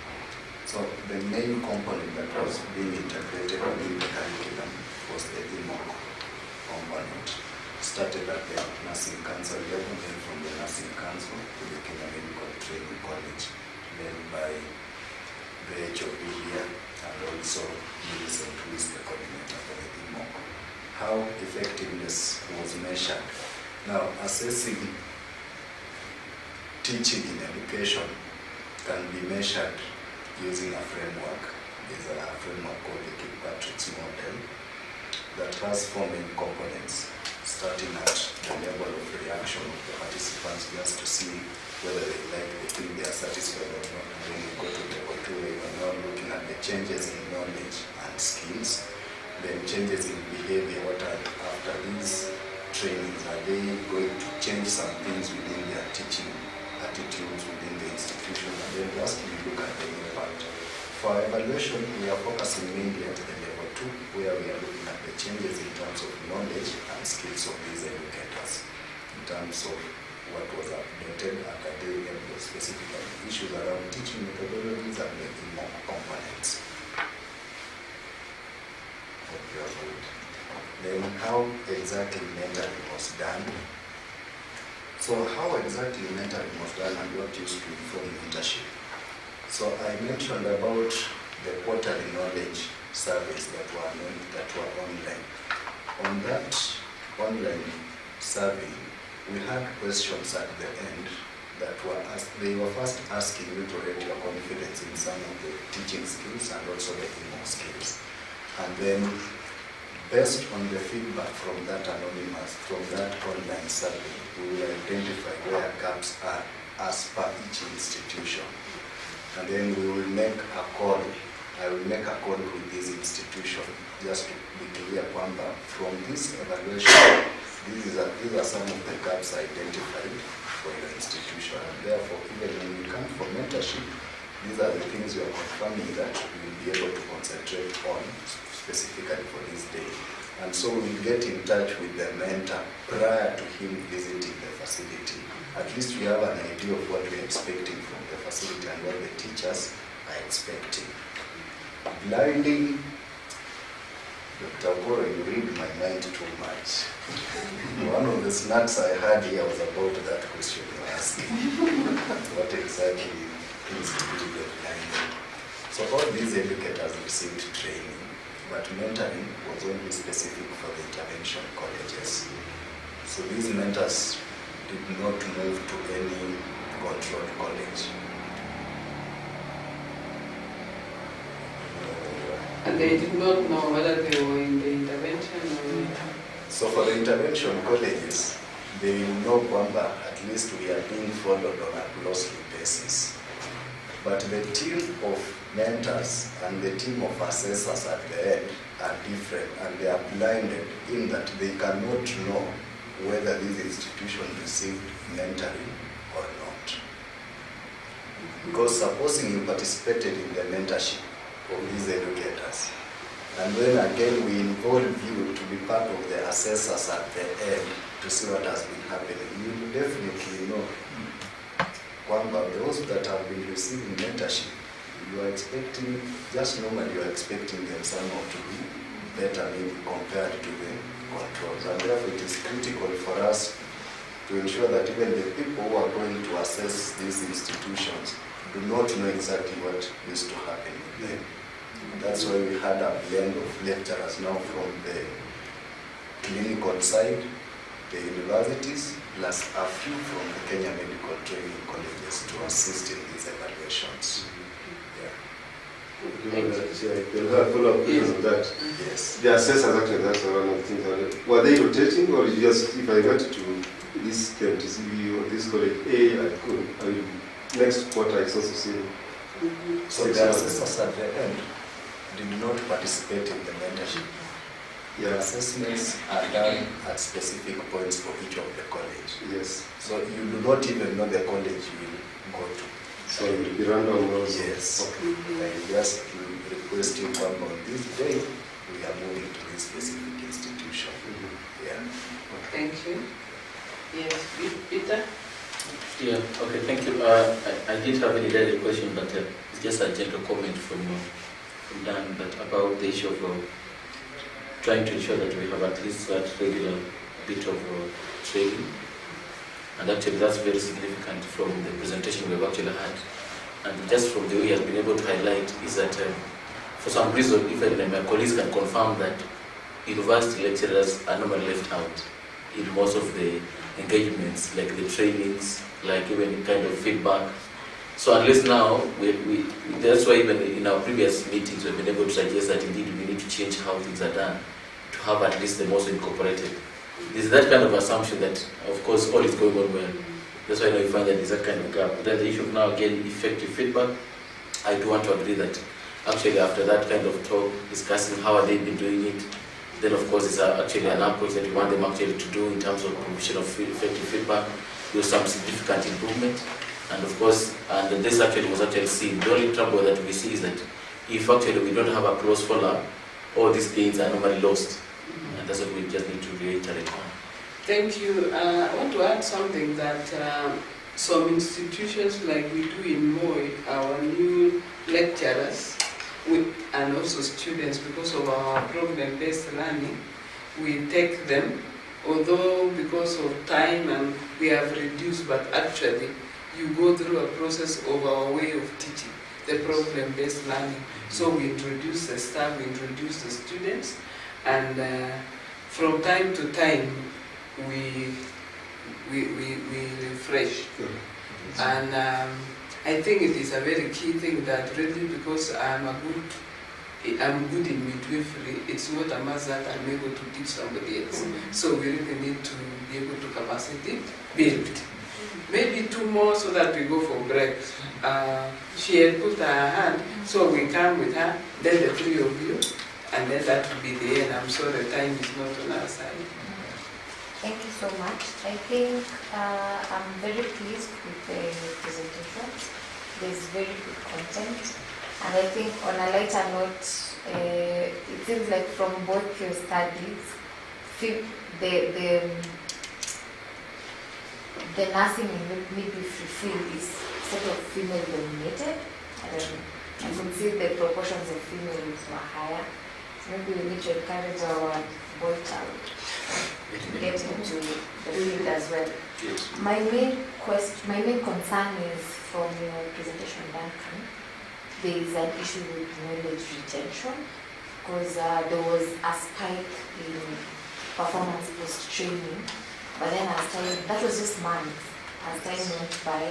So the main component that was being integrated within the curriculum was the EMOC component. Started at the Nursing Council level, then from the Nursing Council to the Kenya Medical Training College, led by the HOP here, and also Millicent, who is the coordinator for the EMOC. How effectiveness was measured. Now, assessing teaching in education can be measured using a framework. There's a framework called the Kirkpatrick's model that has 4 main components, starting at the level of reaction of the participants, just to see whether they like the thing, they are satisfied or not. And then we go to level 2, where we're now looking at the changes in knowledge and skills, then changes in behavior. What are after these trainings? Are they going to change some things within their teaching attitudes within the institution? And then lastly, we look at the impact. For our evaluation, we are focusing mainly at the level 2, where we are looking at the changes in terms of knowledge and skills of these educators, in terms of what was updated academia, specifically issues around teaching methodologies and the EMOC components. Hope you are good. Then how exactly mentoring was done. So how exactly mentoring was done and what used to inform mentorship. So I mentioned about the quarterly knowledge surveys that were online. On that online survey, we had questions at the end that were asked. They were first asking you to rate your confidence in some of the teaching skills and also the EMOC skills. And then, based on the feedback from that online survey, we will identify where gaps are as per each institution. And then we will make a call. I will make a call with this institution, just to be clear from this evaluation, these are some of the gaps identified for your institution. And therefore, even when we come for mentorship, these are the things we are confirming that we will be able to concentrate on specifically for this day. And so we'll get in touch with the mentor prior to him visiting the facility. At least we have an idea of what we're expecting from the facility and what the teachers are expecting. Blinding, Dr. Okoro, you read my mind too much. One of the snacks I had here was about that question you're asking. What exactly is to do with blinding? So all these educators received training, but mentoring was only specific for the intervention colleges. So these mentors did not move to any controlled college. And they did not know whether they were in the intervention or... So for the intervention colleges, they will know kwamba at least we are being followed on a closely basis. But the team of mentors and the team of assessors at the end are different, and they are blinded in that they cannot know whether this institution received mentoring or not. Because supposing you participated in the mentorship of these educators, and then again we involve you to be part of the assessors at the end to see what has been happening, you will definitely know kwamba those that have been receiving mentorship, you are expecting, just normally you are expecting them somehow to be better maybe compared to the controls. And therefore it is critical for us to ensure that even the people who are going to assess these institutions do not know exactly what used to happen with them. That's why we had a blend of lecturers now from the clinical side, the universities, plus a few from the Kenya Medical Training Colleges to assist in these evaluations. Follow-up question on that. Yes. The assessors actually, that's one of the things. Were they rotating, or just if I went to this KMTCB or this college A, I will next quarter it's also seen. So the assessors at the end did not participate in the mentorship. The assessments are done at specific points for each of the college. Yes. So you do not even know the college you will go to. So it will be random also. Yes. Okay. I just request you come on this day, we are moving to this specific institution. Yeah. Thank you. Yes, Peter? Yeah, okay, thank you. I did have a direct question, but it's just a gentle comment from Dan about the issue of trying to ensure that we have at least that regular bit of training. And actually that's very significant from the presentation we've actually had. And just from the way he has been able to highlight is that for some reason, even my colleagues can confirm that university lecturers are normally left out in most of the engagements, like the trainings, like even kind of feedback. So unless now, that's why even in our previous meetings we've been able to suggest that indeed we need to change how things are done to have at least the most incorporated. There's that kind of assumption that, of course, all is going on well. That's why now you find that there's that kind of gap. But then the issue of now, again, effective feedback, I do want to agree that actually after that kind of talk, discussing how have they been doing it, then of course it's actually an approach that we want them actually to do in terms of provision of effective feedback, with some significant improvement. And of course, and this actually was actually seen. The only trouble that we see is that if actually we don't have a close follow-up, all these gains are normally lost. And that's what we just need to reiterate on. Thank you. I want to add something that some institutions like we do in Moi, our new lecturers and also students, because of our problem-based learning, we take them, although because of time and we have reduced, but actually you go through a process of our way of teaching, the problem-based learning. So we introduce the staff, we introduce the students, and from time to time we refresh. And I think it is a very key thing that really, because I'm good in midwifery, it's not a must that I'm able to teach somebody else. So we really need to be able to capacity build. Maybe two more so that we go for break. She had put her hand, so we come with her, then the three of you, and then that will be the end. I'm sorry, the time is not on our side. Thank you so much. I think I'm very pleased with the presentation. There's very good content. And I think on a lighter note, it seems like from both your studies, the nursing and midwifery field is sort of female dominated. I could see the proportions of females were higher. So maybe we need to encourage our boy child to get into the field as well. Yes. My main concern is from your presentation, Duncan, there is an issue with knowledge retention because there was a spike in performance post-training, but then that was just months. As time went by,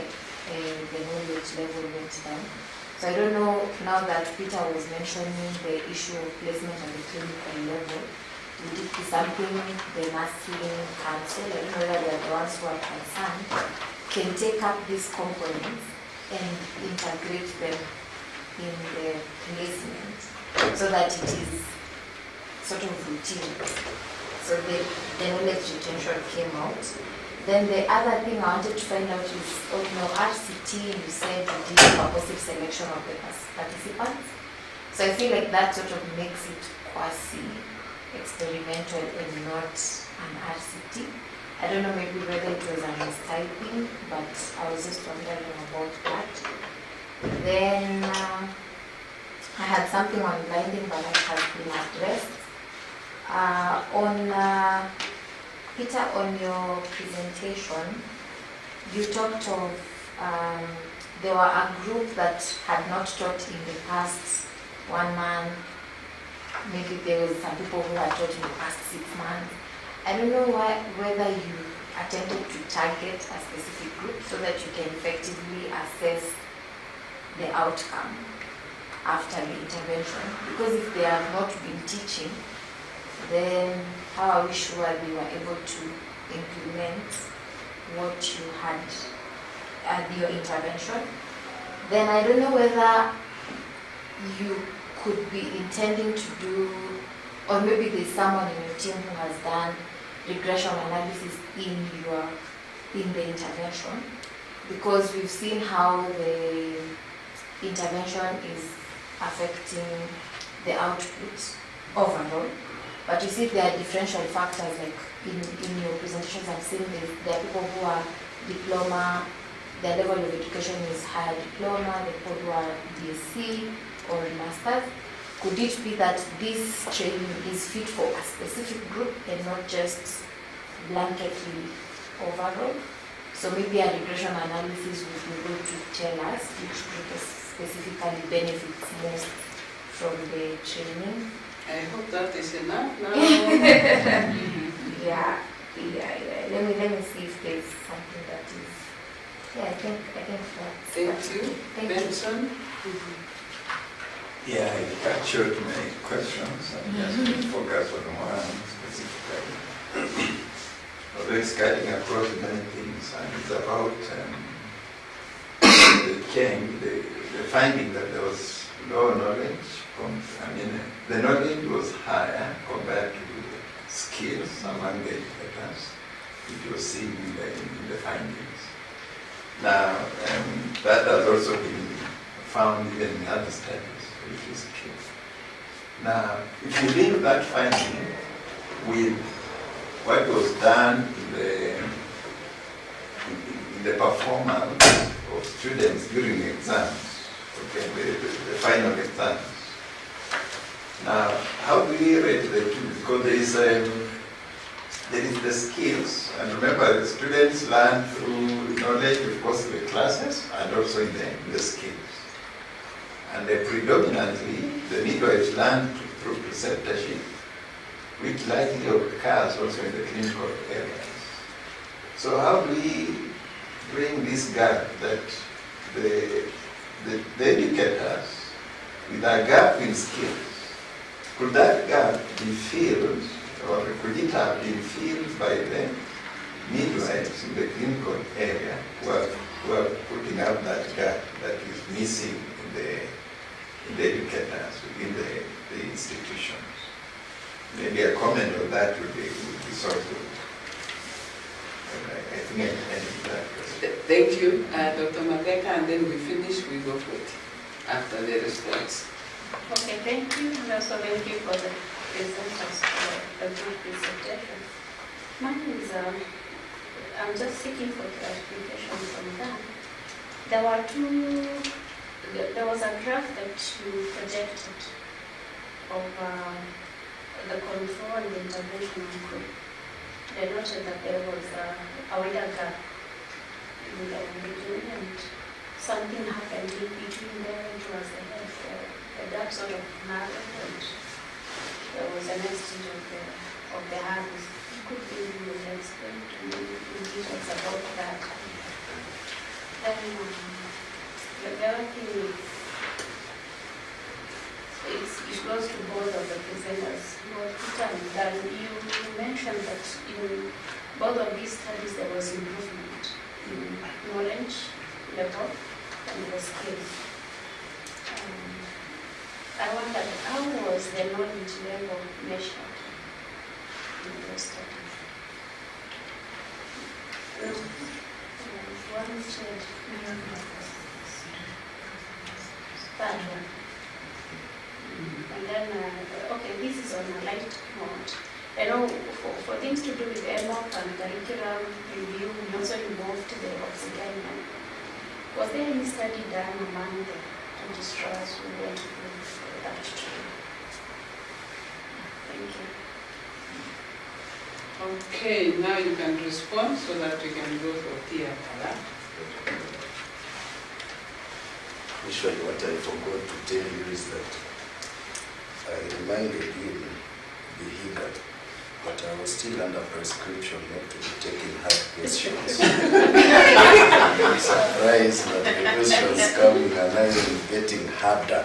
the knowledge level went down. So I don't know, now that Peter was mentioning the issue of placement at the clinical level, would it be something the nursing council, I don't know whether they are the ones who are concerned, can take up these components and integrate them in the placement so that it is sort of routine. So the knowledge retention came out. Then the other thing I wanted to find out is, RCT, you said you did purposive selection of the participants. So I feel like that sort of makes it quasi-experimental and not an RCT. I don't know maybe whether it was a mistyping, but I was just wondering about that. Then I had something on blinding, but it has been addressed. Peter, on your presentation, you talked of there were a group that had not taught in the past 1 month. Maybe there was some people who had taught in the past 6 months. I don't know whether you attempted to target a specific group so that you can effectively assess the outcome after the intervention. Because if they have not been teaching, then how are we sure they were able to implement what you had at your intervention? Then I don't know whether you could be intending to do, or maybe there's someone in your team who has done regression analysis in the intervention, because we've seen how the intervention is affecting the output overall. But you see there are differential factors, like in your presentations I've seen there are people who are diploma, their level of education is higher diploma, the people who are DSc or masters. Could it be that this training is fit for a specific group and not just blanketly overall? So maybe a regression analysis would be able to tell us which group specifically benefits most from the training. I hope that is enough now. Yeah. Let me see if there's something that is. Yeah, I think that's. Thank you. Thank Benson. Yeah, I captured my questions and just focus on one specifically. Although it's cutting across many things, and it's about the change, the finding that there was low knowledge. The knowledge was higher compared to the skills among the educators, which was seen in the findings. Now, that has also been found even in other studies, which is true. Now, if you link that finding with what was done in the performance of students during exams, okay, the final exams. Now, how do we rate the two? Because there is the skills, and remember the students learn through knowledge, of course, the classes, and also in the skills. And predominantly, the midwives learn through preceptorship, which likely occurs also in the clinical areas. So how do we bring this gap that the educators, with a gap in skills, could that gap be filled, or could it have been filled by the midwives in the clinical area who are putting up that gap that is missing in the educators within the institutions? Maybe a comment on that would be so good. I think I ended that question. Thank you, Dr. Mageka, and then we finish, we go for it after the response. Okay, thank you, and also thank you for the presenters for the good presentation. Mine is, I'm just seeking for clarification from that. There was a graph that you projected of the control and the intervention group. They noted that there was a wider gap in the between, and something happened in between there. It was the gap sort of narrowed, and there was an exchange of the hands. Could you explain to me in details about that? Then the other thing is, it goes to both of the presenters. Peter and Dan, you mentioned that in both of these studies there was improvement in knowledge level and the skills. I wondered, how was the knowledge level measured in those studies? One said, that one. And then, okay, this is on a light note. I know for things to do with EMOC and curriculum review, we also involved the Oxygen. Was there any study done among the registrars who went through that training? Thank you. Okay, now you can respond so that we can go for Tia Kala. Usually what I forgot to tell you is that I reminded him be eager, but I was still under prescription not to be taking hard questions. I'm surprised that the questions coming and I am getting harder.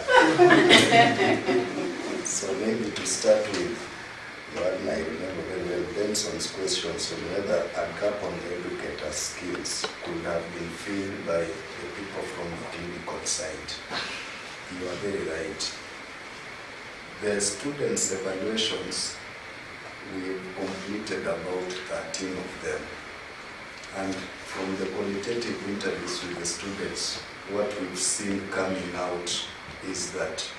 So maybe to start with, one I remember very well Benson's questions on whether a gap on the educator's skills could have been filled by the people from the clinical side. You are very right. The students' evaluations, we've completed about 13 of them. And from the qualitative interviews with the students, what we've seen coming out is that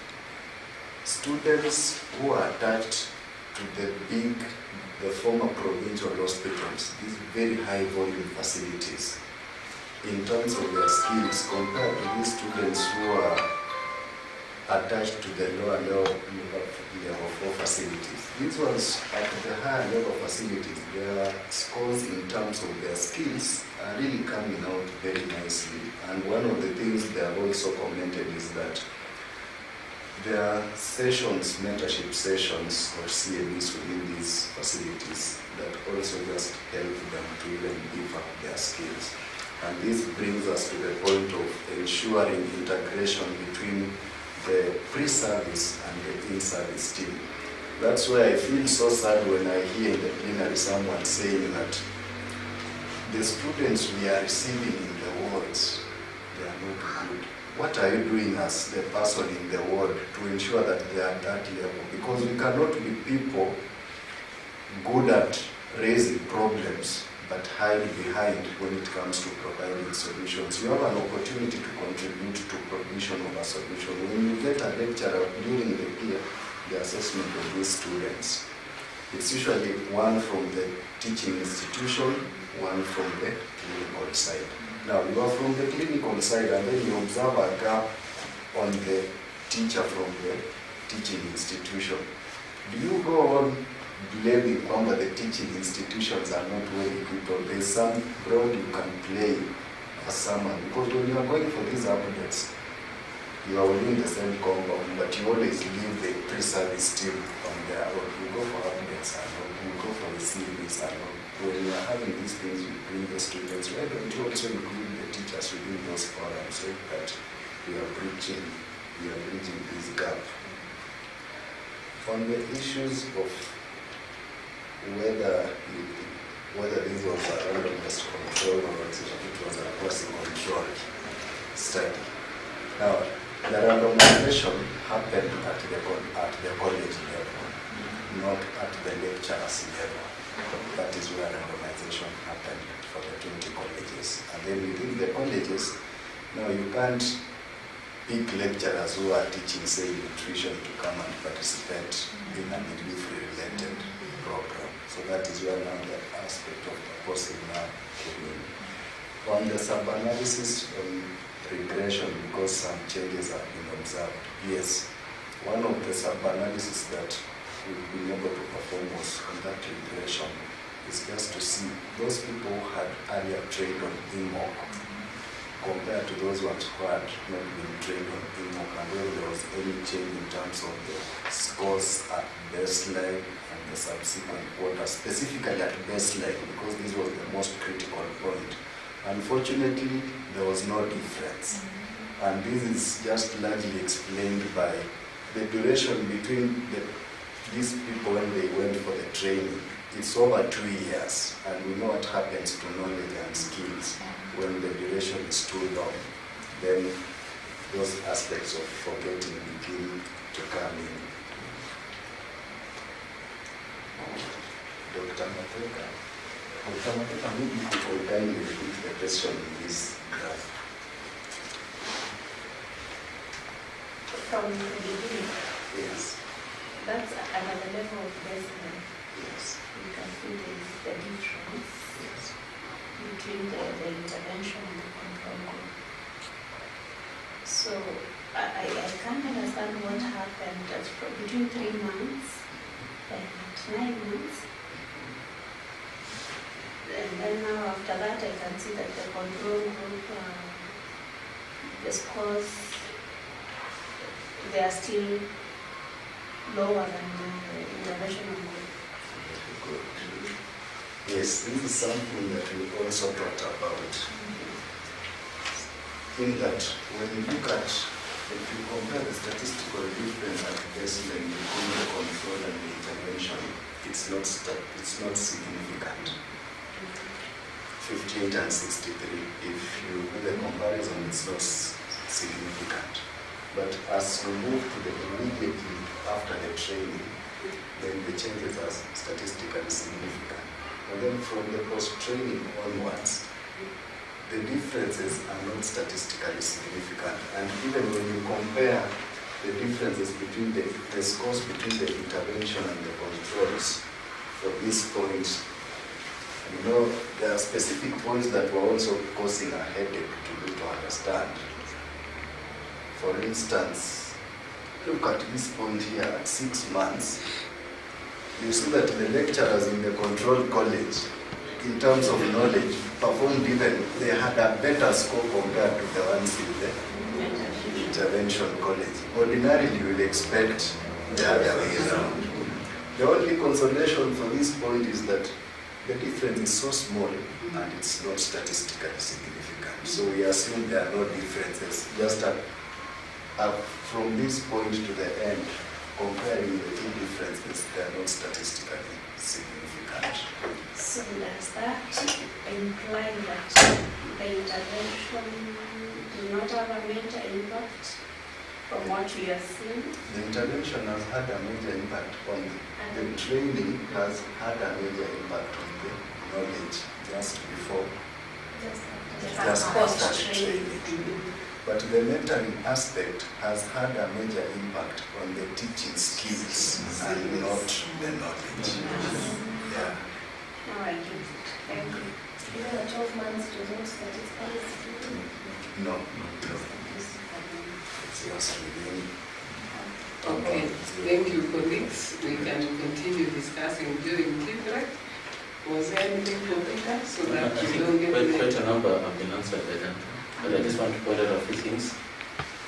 students who are attached to the former provincial hospitals, these very high volume facilities, in terms of their skills compared to these students who are attached to the lower level 4 facilities. These ones at the higher level facilities, their scores in terms of their skills are really coming out very nicely. And one of the things they have also commented is that there are sessions, mentorship sessions or CMEs within these facilities that also just help them to even beef up their skills. And this brings us to the point of ensuring integration between the pre-service and the in-service team. That's why I feel so sad when I hear in the plenary someone saying that the students we are receiving in the wards, they are not good. What are you doing as the person in the ward to ensure that they are at that level? Because we cannot be people good at raising problems but hide behind when it comes to providing solutions. You have an opportunity to contribute to provision of a solution. When you get a lecturer during the assessment of these students, it's usually one from the teaching institution, one from the clinical side. Now, you are from the clinical side and then you observe a gap on the teacher from the teaching institution. Do you go on blaming whether the teaching institutions are not well equipped, or there's some role you can play as someone? Because when you are going for these updates, you are within the same compound, but you always leave the pre-service team on their own. You go for updates alone, you go for the CVs alone. When you are having these things, you bring the students. Why don't you also include the teachers within those forums so that we are bridging this gap? On the issues of whether this was a randomized control or it was a quasi-controlled study. Now, the randomization happened at the college level, not at the lecturer's level. That is where randomization happened for the 20 colleges. And then within the colleges, now you can't pick lecturers who are teaching, say, nutrition to come and participate in a midwifery related program. So that is where now the aspect of proposal now came in. On the sub-analysis on regression, because some changes have been observed, yes, one of the sub-analysis that we've been able to perform was on that regression is just to see those people who had earlier trained on IMOC compared to those ones who had not been trained on IMOC, and whether there was any change in terms of the scores at baseline and the subsequent quarter, specifically at baseline, because this was the most critical point. Unfortunately, there was no difference. And this is just largely explained by the duration between these people when they went for the training. It's over 2 years, and we know what happens to knowledge and skills when the duration is too long. Then those aspects of forgetting begin to come in. Dr. Mateka, maybe you could kindly repeat the question in this graph. From the beginning, Yes. that's another level of baseline. Yes. You can see the difference Yes. between the intervention and the control group. So I can't understand what happened between 3 months and 9 months. And then now after that I can see that the control group, the scores, they are still lower than the intervention group. Good. Yes, this is something that we also thought about. In that, when you look at, if you compare the statistical difference at baseline between the control and the intervention, it's not significant. 58 and 63, if you do the comparison, it's not significant. But as you move to the immediately after the training, then the changes are statistically significant. And then from the post-training onwards, the differences are not statistically significant. And even when you compare the differences between the scores between the intervention and the controls for this point, you know, there are specific points that were also causing a headache to understand. For instance, look at this point here at 6 months. You see that the lecturers in the control college, in terms of knowledge, performed even, they had a better score compared to the ones in the intervention college. Ordinarily, you would expect the other way around. The only consolation for this point is that the difference is so small and it's not statistically significant. So we assume there are no differences. Just from this point to the end, comparing the two differences, they are not statistically significant. So does that imply that the intervention do not have a major impact from what we are seeing? The intervention has had a major impact on the training, has had a major impact on the knowledge just before, just after the training. But the mentoring aspect has had a major impact on the teaching skills and not the knowledge. Yeah. Now I get it. Thank you. Even at 12 months, do not statistically significant? No. It's just within. Okay, thank you, colleagues. We can continue discussing during tea break. Was there anything for Peter so that I we don't think get quite a number have been answered by them. But I just want to point out a few things.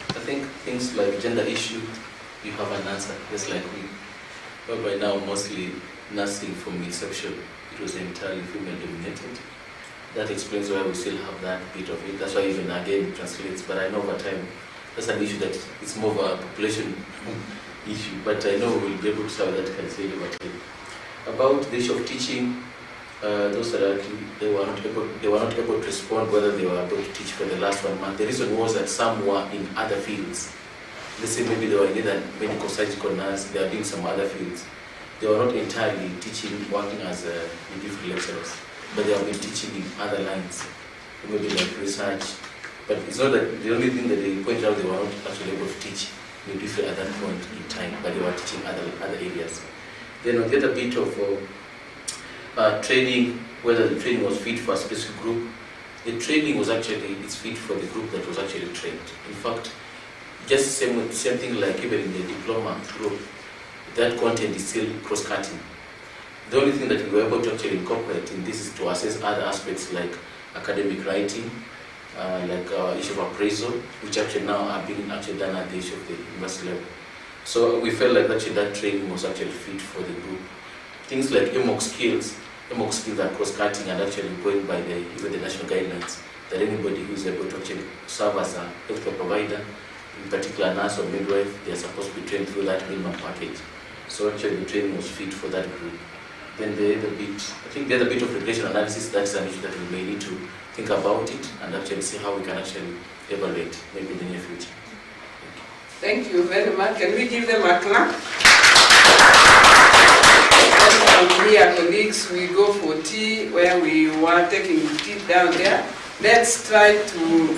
I think things like gender issue, you have an answer. Just like well, by now, mostly nursing from inception, it was entirely female dominated. That explains why we still have that bit of it. That's why even again it translates. But I know over time, that's an issue that it's more of a population issue. But I know we'll be able to solve that clearly over time. About the issue of teaching, those that are actually, they were not able to respond whether they were able to teach for the last 1 month. The reason was that some were in other fields. Let's say maybe they were either medical, surgical nurse, they are doing some other fields. They were not entirely teaching, working as midwifery lecturers, but they have been teaching in other lines, maybe like research But it's not that the only thing that they pointed out, they were not actually able to teach midwifery at that point in time, but they were teaching other areas. Then on the other bit of training, whether the training was fit for a specific group, the training was actually, it's fit for the group that was actually trained. In fact, just same thing like even in the diploma group, that content is still cross-cutting. The only thing that we were able to actually incorporate in this is to assess other aspects like academic writing, like issue of appraisal, which actually now are being actually done at the issue of the university level. So we felt like actually that training was actually fit for the group. Things like EMOC skills are cross-cutting and actually going by even the national guidelines, that anybody who is able to actually serve as a healthcare provider, in particular a nurse or midwife, they are supposed to be trained through that minimum package. So actually the training was fit for that group. Then the other bit of regression analysis, that's an issue that we may need to think about it and actually see how we can actually evaluate maybe in the near future. Thank you very much. Can we give them a clap? And from here, colleagues, we go for tea where we were taking tea down there. Let's try to